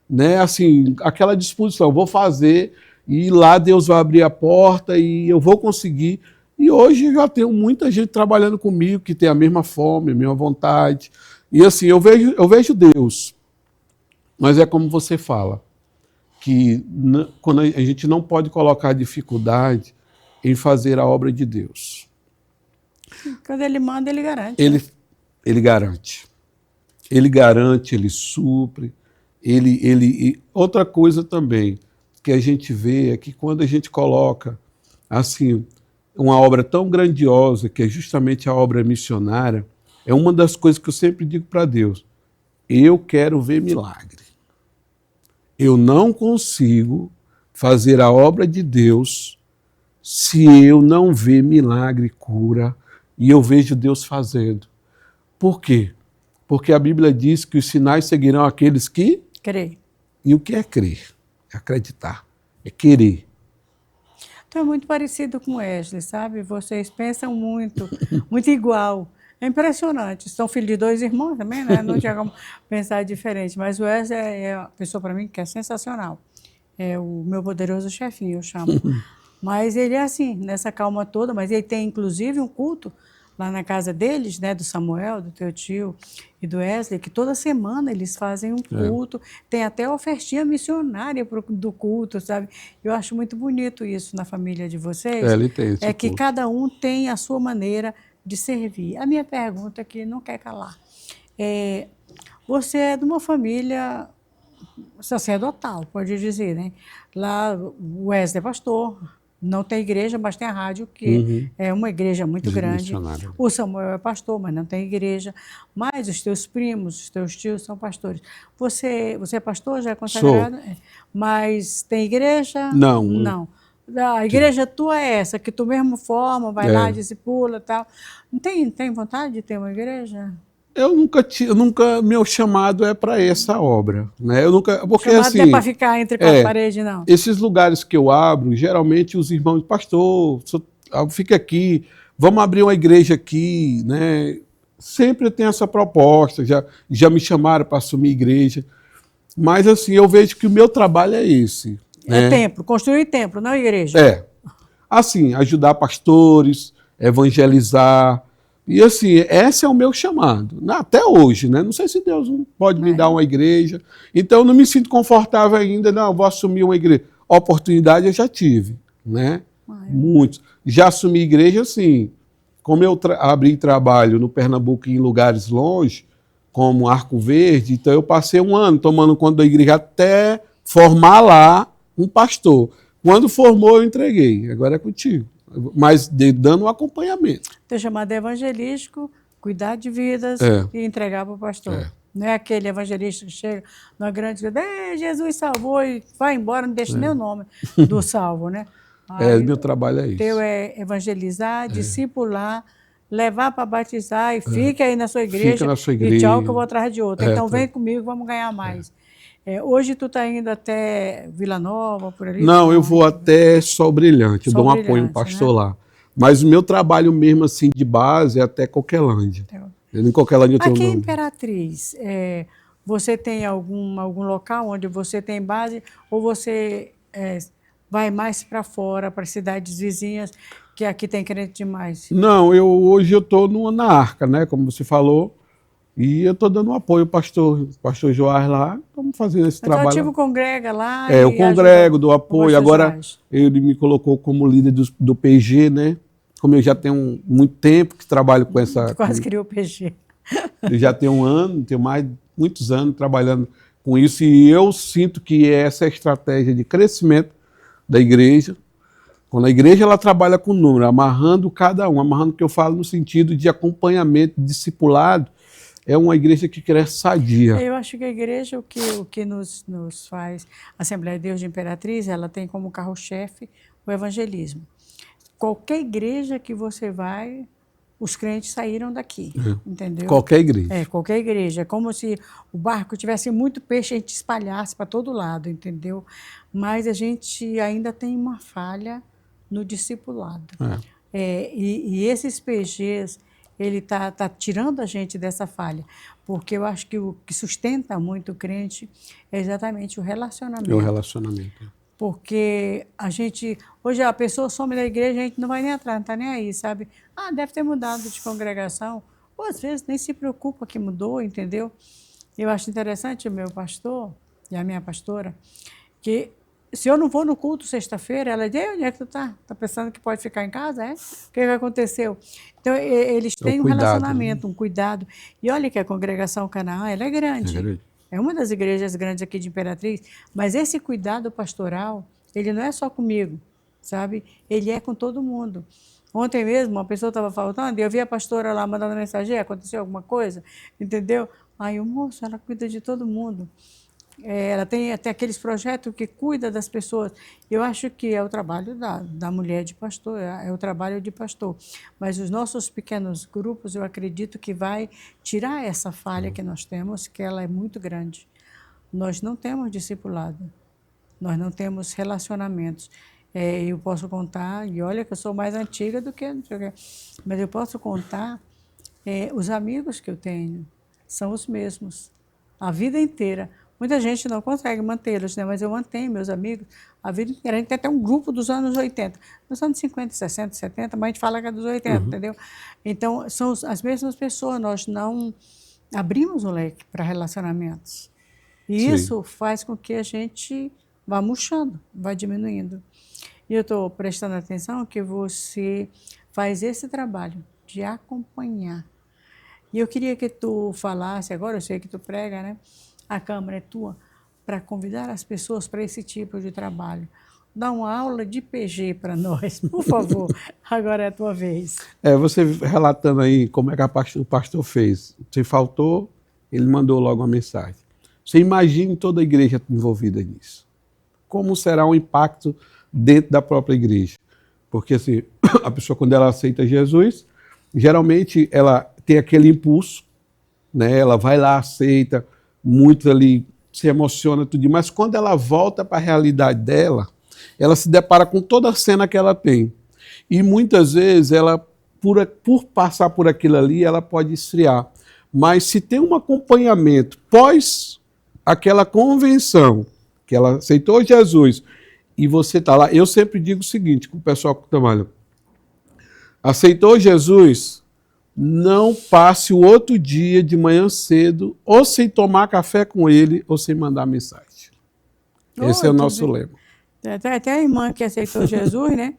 né? Assim, aquela disposição, vou fazer, e lá Deus vai abrir a porta e eu vou conseguir. E hoje eu já tenho muita gente trabalhando comigo que tem a mesma fome, a mesma vontade. E assim, eu vejo Deus, mas é como você fala, que quando a gente não pode colocar dificuldade em fazer a obra de Deus. Quando ele manda, ele garante. Ele garante. Ele garante, ele supre. Outra coisa também que a gente vê é que quando a gente coloca assim uma obra tão grandiosa, que é justamente a obra missionária, é uma das coisas que eu sempre digo para Deus: eu quero ver milagre. Eu não consigo fazer a obra de Deus se eu não ver milagre, cura, e eu vejo Deus fazendo. Por quê? Porque a Bíblia diz que os sinais seguirão aqueles que creem. E o que é crer? É acreditar, é querer. Então é muito parecido com o Wesley, sabe? Vocês pensam muito, muito igual. É impressionante. São filhos de dois irmãos também, né? Não tinha como pensar diferente. Mas o Wesley é uma pessoa, para mim, que é sensacional. É o meu poderoso chefinho, eu chamo. Mas ele é assim, nessa calma toda. Mas ele tem, inclusive, um culto lá na casa deles, né? Do Samuel, do teu tio e do Wesley, que toda semana eles fazem um culto. Tem até ofertinha missionária do culto, sabe? Eu acho muito bonito isso na família de vocês. Ele tem esse que culto. cada um tem a sua maneira de servir. A minha pergunta que não quer calar. Você é de uma família sacerdotal, pode dizer, né? Lá o Wesley é pastor, não tem igreja, mas tem a rádio, que é uma igreja muito grande. O Samuel é pastor, mas não tem igreja. Mas os teus primos, os teus tios são pastores. Você é pastor, já é consagrado? Mas tem igreja? Não. Não. A igreja tua é essa, que tu mesmo forma, vai lá, discipula e tal. Não tem vontade de ter uma igreja? Eu nunca, meu chamado é para essa obra, né? Eu nunca, porque chamado assim, não é para ficar entre quatro paredes, não. Esses lugares que eu abro, geralmente os irmãos, pastor, fica aqui, vamos abrir uma igreja aqui, né? Sempre tem essa proposta, já me chamaram para assumir igreja, mas assim, eu vejo que o meu trabalho é esse. É templo, construir templo, não igreja. Assim, ajudar pastores, evangelizar. E assim, esse é o meu chamado, até hoje, né? Não sei se Deus não pode me dar uma igreja. Então, eu não me sinto confortável ainda, não, vou assumir uma igreja. Oportunidade eu já tive, né? Muitos. Já assumi igreja, assim, como eu abri trabalho no Pernambuco em lugares longe, como Arco Verde, então eu passei um ano tomando conta da igreja até formar lá um pastor. Quando formou, eu entreguei. Agora é contigo. Mas dando um acompanhamento. Teu chamado é evangelístico, cuidar de vidas e entregar para o pastor. Não é aquele evangelista que chega numa grande igreja, Jesus salvou e vai embora, não deixa nem o nome do salvo, né? Meu trabalho é isso. Teu é evangelizar, discipular, levar para batizar e fica aí na sua igreja. Fica na sua igreja. E tchau que eu vou atrás de outro. Então vem comigo, vamos ganhar mais. Hoje tu está indo até Vila Nova, por ali? Não, eu vou até Sol Brilhante, eu dou um apoio, um pastor lá. Mas o meu trabalho mesmo assim de base é até Coquelândia. Em Coquelândia eu tenho Aqui um em nome. Imperatriz, você tem algum local onde você tem base ou você vai mais para fora, para cidades vizinhas, que aqui tem crente demais? Não, hoje eu estou na Arca, né, como você falou, e eu estou dando apoio ao pastor Joás lá, estamos fazendo esse Então, trabalho. ativo congrega lá Eu e congrego, dou ajuda o apoio. pastor Agora Joás. ele me colocou como líder do PG, né? Como eu já tenho muito tempo que trabalho com essa... Quase criou o PG. Eu já tenho muitos anos trabalhando com isso, e eu sinto que essa é a estratégia de crescimento da igreja. Quando a igreja ela trabalha com número, amarrando cada um, amarrando o que eu falo no sentido de acompanhamento, discipulado, é uma igreja que cresce sadia. Eu acho que a igreja, o que nos faz, a Assembleia de Deus de Imperatriz, ela tem como carro-chefe o evangelismo. Qualquer igreja que você vai, os crentes saíram daqui, entendeu? Qualquer igreja. Qualquer igreja. É como se o barco tivesse muito peixe e a gente espalhasse para todo lado, entendeu? Mas a gente ainda tem uma falha no discipulado. E esses PGs, ele está tirando a gente dessa falha, porque eu acho que o que sustenta muito o crente é exatamente o relacionamento. É o relacionamento. Porque hoje a pessoa some da igreja, a gente não vai nem atrás, não está nem aí, sabe? Deve ter mudado de congregação. Ou às vezes nem se preocupa que mudou, entendeu? Eu acho interessante o meu pastor e a minha pastora, que se eu não vou no culto sexta-feira, ela diz: onde é que tu está? Está pensando que pode ficar em casa, é? O que aconteceu? Então, eles têm um relacionamento, um cuidado. E olha que a congregação Canaã, ela é grande. É uma das igrejas grandes aqui de Imperatriz, mas esse cuidado pastoral, ele não é só comigo, sabe? Ele é com todo mundo. Ontem mesmo, uma pessoa estava faltando e eu vi a pastora lá mandando mensagem: aconteceu alguma coisa? Entendeu? Aí o moço, ela cuida de todo mundo. Ela tem até aqueles projetos que cuida das pessoas. Eu acho que é o trabalho da mulher de pastor, é o trabalho de pastor. Mas os nossos pequenos grupos, eu acredito que vai tirar essa falha que nós temos, que ela é muito grande. Nós não temos discipulado, nós não temos relacionamentos. Eu posso contar, e olha que eu sou mais antiga do que... Mas eu posso contar, os amigos que eu tenho são os mesmos, a vida inteira. Muita gente não consegue mantê-los, né? Mas eu mantenho meus amigos a vida inteira. A gente tem até um grupo dos anos 80. Dos anos 50, 60, 70, mas a gente fala que é dos 80, entendeu? Então, são as mesmas pessoas. Nós não abrimos o leque para relacionamentos. E isso faz com que a gente vá murchando, vá diminuindo. E eu estou prestando atenção que você faz esse trabalho de acompanhar. E eu queria que tu falasse, agora eu sei que tu prega, né? A Câmara é tua, para convidar as pessoas para esse tipo de trabalho. Dá uma aula de PG para nós, por favor. Agora é a tua vez. Você relatando aí como é que o pastor fez. Se faltou, ele mandou logo uma mensagem. Você imagine toda a igreja envolvida nisso. Como será o impacto dentro da própria igreja? Porque assim, a pessoa, quando ela aceita Jesus, geralmente ela tem aquele impulso, né? Ela vai lá, aceita, muito ali, se emociona, tudo, mas quando ela volta para a realidade dela, ela se depara com toda a cena que ela tem. E muitas vezes, ela, por passar por aquilo ali, ela pode esfriar. Mas se tem um acompanhamento pós aquela convenção, que ela aceitou Jesus, e você está lá, eu sempre digo o seguinte, com o pessoal que trabalha: aceitou Jesus, não passe o outro dia de manhã cedo, ou sem tomar café com ele, ou sem mandar mensagem. Esse é o nosso lema. Até a irmã que aceitou Jesus, né?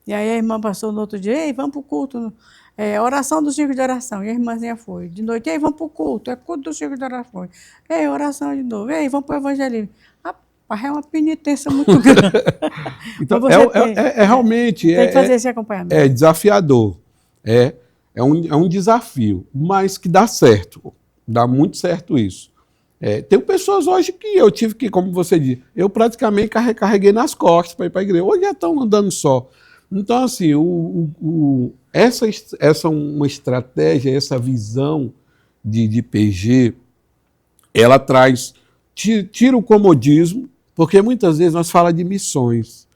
E aí a irmã passou no outro dia: ei, vamos para o culto. Oração do círculo de oração. E a irmãzinha foi. De noite: ei, vamos para o culto. É culto do círculo de oração. Ei, oração de novo. Ei, vamos para o evangelismo. Rapaz, é uma penitência muito grande. Então, realmente... Tem que fazer esse acompanhamento. É desafiador. É um desafio, mas que dá certo. Dá muito certo isso. Tem pessoas hoje que eu tive que, como você disse, eu praticamente carreguei nas costas para ir para a igreja. Hoje já estão andando só. Então, assim, essa é uma estratégia, essa visão de PG, ela tira o comodismo, porque muitas vezes nós falamos de missões.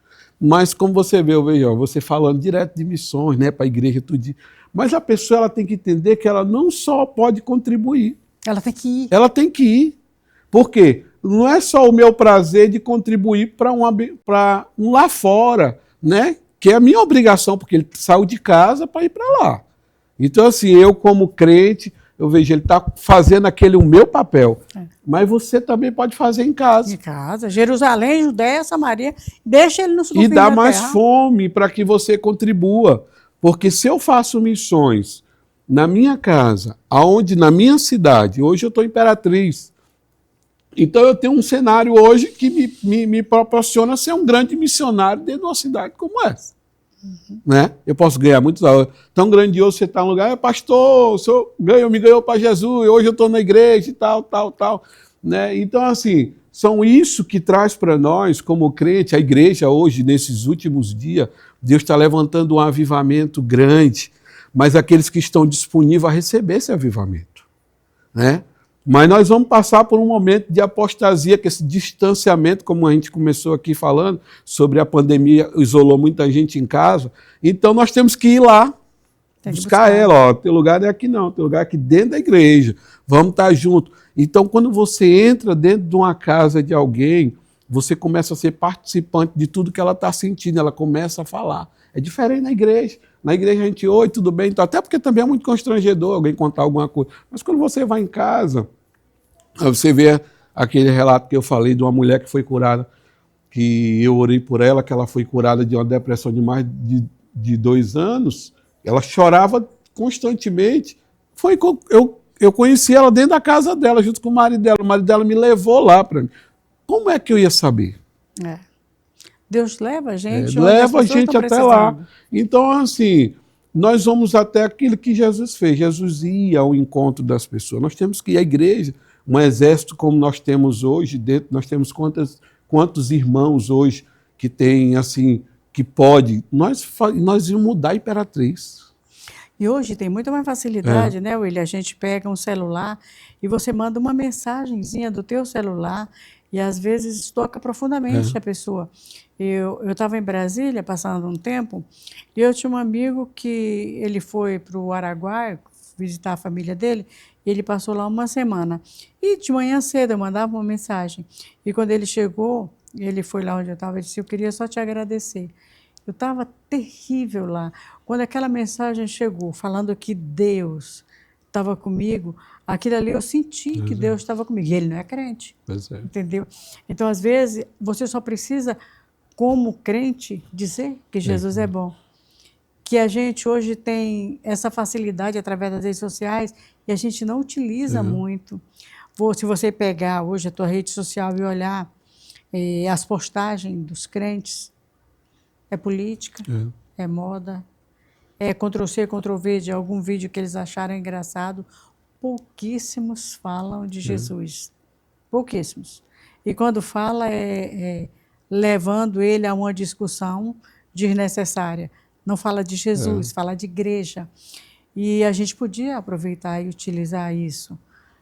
Mas como você vê, eu vejo, ó, você falando direto de missões, né, para a igreja, tudo. Mas a pessoa ela tem que entender que ela não só pode contribuir. Ela tem que ir. Ela tem que ir. Por quê? Não é só o meu prazer de contribuir para um lá fora, né? Que é a minha obrigação, porque ele saiu de casa para ir para lá. Então, assim, eu como crente, eu vejo ele está fazendo aquele o meu papel. Mas você também pode fazer em casa. Em casa. Jerusalém, Judéia, Samaria. Deixa ele no E dá mais fome para que você contribua. Porque se eu faço missões na minha casa, aonde na minha cidade, hoje eu estou Imperatriz, então eu tenho um cenário hoje que me proporciona ser um grande missionário dentro de uma cidade como essa. Né? Eu posso ganhar muitos dólares. Tão grandioso você está no lugar, pastor, o senhor me ganhou para Jesus, hoje eu estou na igreja e tal. Né? Então, assim, são isso que traz para nós, como crente, a igreja hoje, nesses últimos dias, Deus está levantando um avivamento grande, mas aqueles que estão disponíveis a receber esse avivamento. Né? Mas nós vamos passar por um momento de apostasia, que esse distanciamento, como a gente começou aqui falando, sobre a pandemia, isolou muita gente em casa. Então nós temos que ir lá, buscar ela. Ó, teu lugar é aqui não, teu lugar é aqui dentro da igreja. Vamos estar juntos. Então quando você entra dentro de uma casa de alguém, você começa a ser participante de tudo que ela está sentindo, ela começa a falar. É diferente na igreja. Na igreja a gente, oi, tudo bem? Então, até porque também é muito constrangedor alguém contar alguma coisa. Mas quando você vai em casa, você vê aquele relato que eu falei de uma mulher que foi curada, que eu orei por ela, que ela foi curada de uma depressão de mais de 2 anos. Ela chorava constantemente. Eu conheci ela dentro da casa dela, junto com o marido dela. O marido dela me levou lá para mim. Como é que eu ia saber? Deus leva a gente, leva a gente até lá. Então, assim, nós vamos até aquilo que Jesus fez. Jesus ia ao encontro das pessoas. Nós temos que ir à igreja, um exército como nós temos hoje, dentro, nós temos quantos irmãos hoje que tem, assim, que pode. Nós íamos mudar a Imperatriz. E hoje tem muito mais facilidade, né, William? A gente pega um celular e você manda uma mensagenzinha do teu celular e às vezes toca profundamente a pessoa. Eu estava em Brasília, passando um tempo, e eu tinha um amigo que ele foi para o Araguaia visitar a família dele, e ele passou lá uma semana. E de manhã cedo eu mandava uma mensagem. E quando ele chegou, ele foi lá onde eu estava, ele disse, eu queria só te agradecer. Eu estava terrível lá. Quando aquela mensagem chegou, falando que Deus estava comigo, aquilo ali eu senti que Deus estava comigo. E ele não é crente, entendeu? Então, às vezes, você só precisa, como crente, dizer que Jesus é bom. Que a gente hoje tem essa facilidade através das redes sociais e a gente não utiliza muito. Se você pegar hoje a tua rede social e olhar as postagens dos crentes, é política, é moda, é Ctrl-C, Ctrl-V de algum vídeo que eles acharam engraçado. Pouquíssimos falam de Jesus. Pouquíssimos. E quando fala, levando ele a uma discussão desnecessária. Não fala de Jesus, fala de igreja. E a gente podia aproveitar e utilizar isso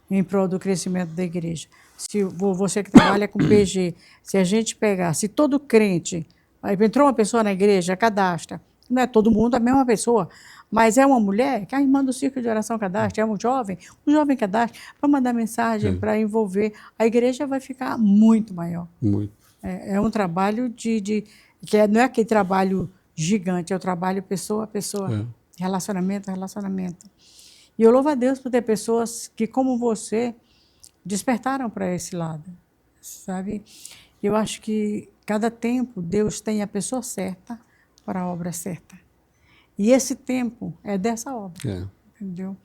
em prol do crescimento da igreja. Se você que trabalha com PG, se a gente pegar, se todo crente, entrou uma pessoa na igreja, cadastra, não é todo mundo a mesma pessoa, mas é uma mulher, que a irmã do Círculo de Oração cadastra, é um jovem cadastra, para mandar mensagem, para envolver, a igreja vai ficar muito maior. Muito. É um trabalho não é aquele trabalho gigante, é o trabalho pessoa a pessoa, relacionamento a relacionamento. E eu louvo a Deus por ter pessoas que, como você, despertaram para esse lado, sabe? Eu acho que cada tempo Deus tem a pessoa certa para a obra certa. E esse tempo é dessa obra, entendeu?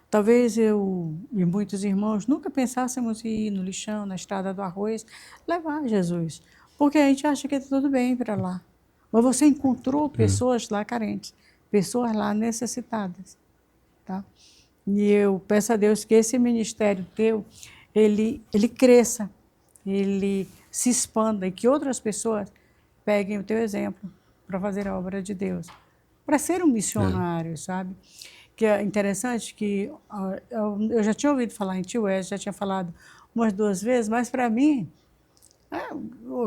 Talvez eu e muitos irmãos nunca pensássemos em ir no lixão, na estrada do arroz, levar Jesus, porque a gente acha que está tudo bem para lá. Mas você encontrou pessoas lá carentes, pessoas lá necessitadas, tá? E eu peço a Deus que esse ministério teu, ele cresça, ele se expanda e que outras pessoas peguem o teu exemplo para fazer a obra de Deus, para ser um missionário, sabe? Que é interessante que eu já tinha ouvido falar em Tio Wesley, já tinha falado umas 2 vezes, mas para mim,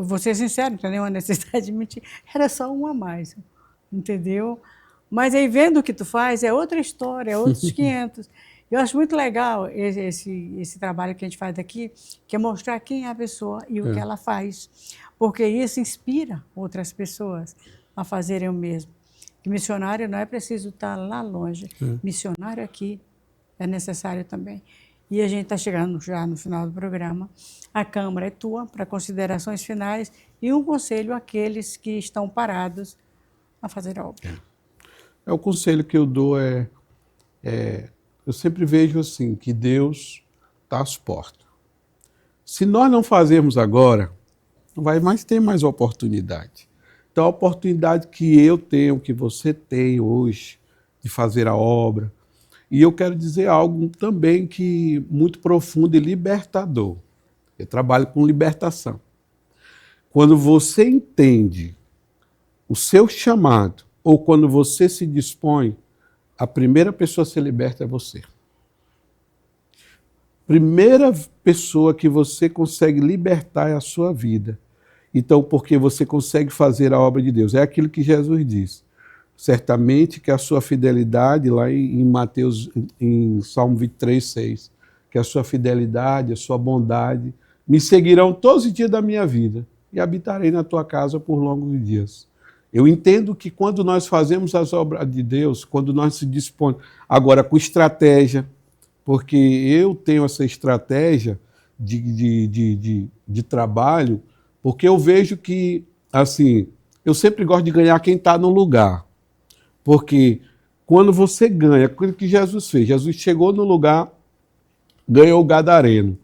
Vou ser sincero, não tem nenhuma necessidade de mentir, era só um a mais, entendeu? Mas aí vendo o que tu faz, é outra história, é outros 500. Eu acho muito legal esse trabalho que a gente faz aqui, que é mostrar quem é a pessoa e o que ela faz, porque isso inspira outras pessoas a fazerem o mesmo. E missionário não é preciso estar lá longe, missionário aqui é necessário também. E a gente está chegando já no final do programa. A Câmara é tua para considerações finais e um conselho àqueles que estão parados a fazer a obra. O conselho que eu dou eu sempre vejo assim, que Deus está às portas. Se nós não fazermos agora, não vai mais ter mais oportunidade. Então, a oportunidade que eu tenho, que você tem hoje, de fazer a obra. E eu quero dizer algo também que muito profundo e libertador. Eu trabalho com libertação. Quando você entende o seu chamado, ou quando você se dispõe, a primeira pessoa a ser liberta é você. Primeira pessoa que você consegue libertar é a sua vida. Então, porque você consegue fazer a obra de Deus. É aquilo que Jesus diz. Certamente que a sua fidelidade, lá em Mateus, em Salmo 23, 6, que a sua fidelidade, a sua bondade, me seguirão todos os dias da minha vida e habitarei na tua casa por longos dias. Eu entendo que quando nós fazemos as obras de Deus, quando nós se dispomos, agora com estratégia, porque eu tenho essa estratégia de trabalho, porque eu vejo que, assim, eu sempre gosto de ganhar quem está no lugar. Porque quando você ganha, aquilo que Jesus fez, Jesus chegou no lugar, ganhou o gadareno.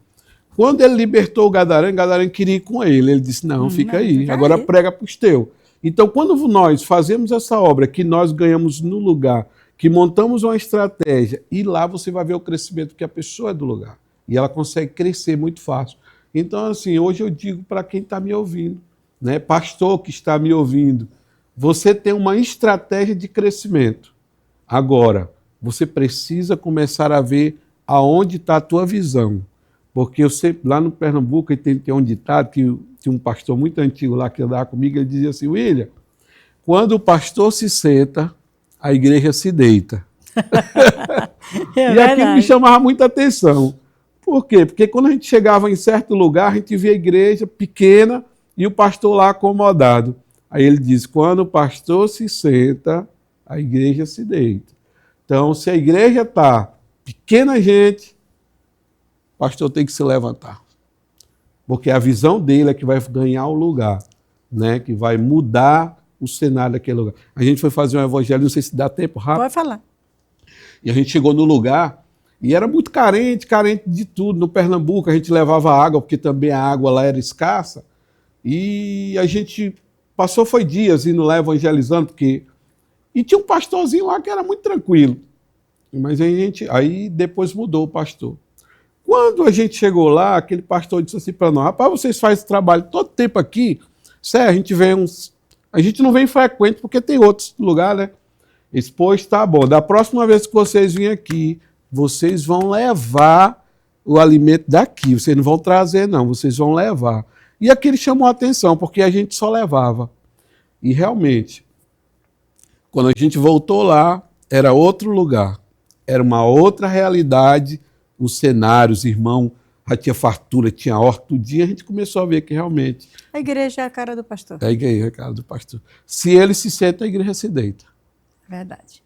Quando ele libertou o gadareno queria ir com ele. Ele disse, não, fica aí, agora prega para os teus. Então, quando nós fazemos essa obra, que nós ganhamos no lugar, que montamos uma estratégia, e lá você vai ver o crescimento, porque a pessoa é do lugar. E ela consegue crescer muito fácil. Então, assim, hoje eu digo para quem está me ouvindo, né, pastor que está me ouvindo, você tem uma estratégia de crescimento. Agora, você precisa começar a ver aonde está a tua visão. Porque eu sempre, lá no Pernambuco, tem um ditado que tinha um pastor muito antigo lá que andava comigo, ele dizia assim, William, quando o pastor se senta, a igreja se deita. E aquilo me chamava muita atenção. Por quê? Porque quando a gente chegava em certo lugar, a gente via a igreja pequena e o pastor lá acomodado. Aí ele diz, quando o pastor se senta, a igreja se deita. Então, se a igreja está pequena gente, o pastor tem que se levantar. Porque a visão dele é que vai ganhar o lugar, né? Que vai mudar o cenário daquele lugar. A gente foi fazer um evangelho, não sei se dá tempo rápido. Pode falar. E a gente chegou no lugar e era muito carente de tudo. No Pernambuco a gente levava água, porque também a água lá era escassa. E a gente passou, foi dias indo lá evangelizando, porque... E tinha um pastorzinho lá que era muito tranquilo. Mas aí depois mudou o pastor. Quando a gente chegou lá, aquele pastor disse assim para nós, rapaz, vocês fazem esse trabalho todo tempo aqui, sério, a gente não vem frequente porque tem outros lugares, né? Ele disse, pois tá bom, da próxima vez que vocês virem aqui, vocês vão levar o alimento daqui, vocês não vão trazer não, vocês vão levar. E aquele chamou a atenção, porque a gente só levava. E realmente, quando a gente voltou lá, era outro lugar, era uma outra realidade, os cenários, irmão, já tinha fartura, tinha horta, todo dia a gente começou a ver que realmente... A igreja é a cara do pastor. A igreja é a cara do pastor. Se ele se senta, a igreja se deita. Verdade.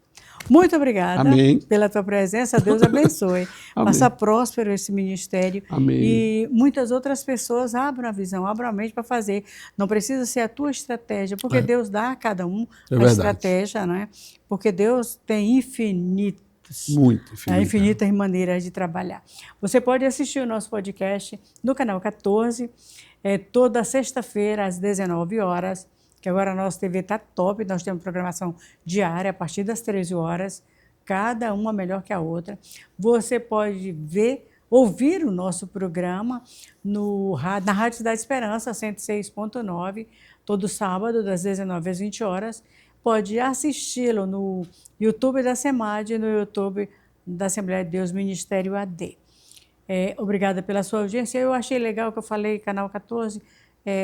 Muito obrigada pela tua presença, Deus abençoe. Faça próspero esse ministério. Amém. E muitas outras pessoas abram a visão, abram a mente para fazer. Não precisa ser a tua estratégia, porque Deus dá a cada um a estratégia, né? Porque Deus tem infinitas maneiras de trabalhar. Você pode assistir o nosso podcast no canal 14, toda sexta-feira às 19 horas, que agora a nossa TV está top, nós temos programação diária a partir das 13 horas, cada uma melhor que a outra. Você pode ouvir o nosso programa na Rádio Cidade Esperança, 106.9, todo sábado, das 19 às 20 horas. Pode assisti-lo no YouTube da SEMAD e no YouTube da Assembleia de Deus Ministério AD. Obrigada pela sua audiência. Eu achei legal que eu falei canal 14,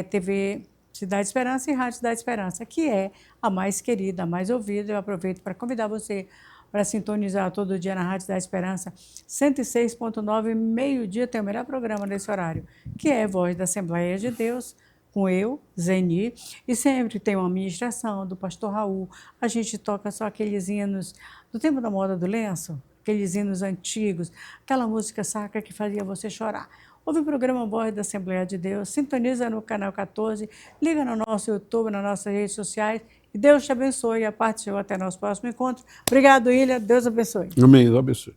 TV Cidade Esperança e Rádio Cidade Esperança, que é a mais querida, a mais ouvida. Eu aproveito para convidar você para sintonizar todo dia na Rádio Cidade Esperança, 106.9, meio-dia tem o melhor programa nesse horário, que é Voz da Assembleia de Deus, com eu, Zeni, e sempre tem uma ministração do pastor Raul. A gente toca só aqueles hinos do tempo da moda do lenço, aqueles hinos antigos, aquela música sacra que fazia você chorar. Ouve o programa Voz da Assembleia de Deus, sintoniza no canal 14, liga no nosso YouTube, nas nossas redes sociais, e Deus te abençoe. A parte chegou até nosso próximo encontro. Obrigado, Ilha. Deus abençoe. Amém. Deus abençoe.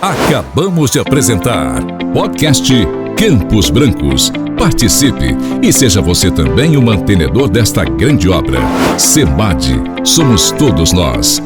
Acabamos de apresentar podcast Campos Brancos. Participe e seja você também o mantenedor desta grande obra. SEMAD, somos todos nós.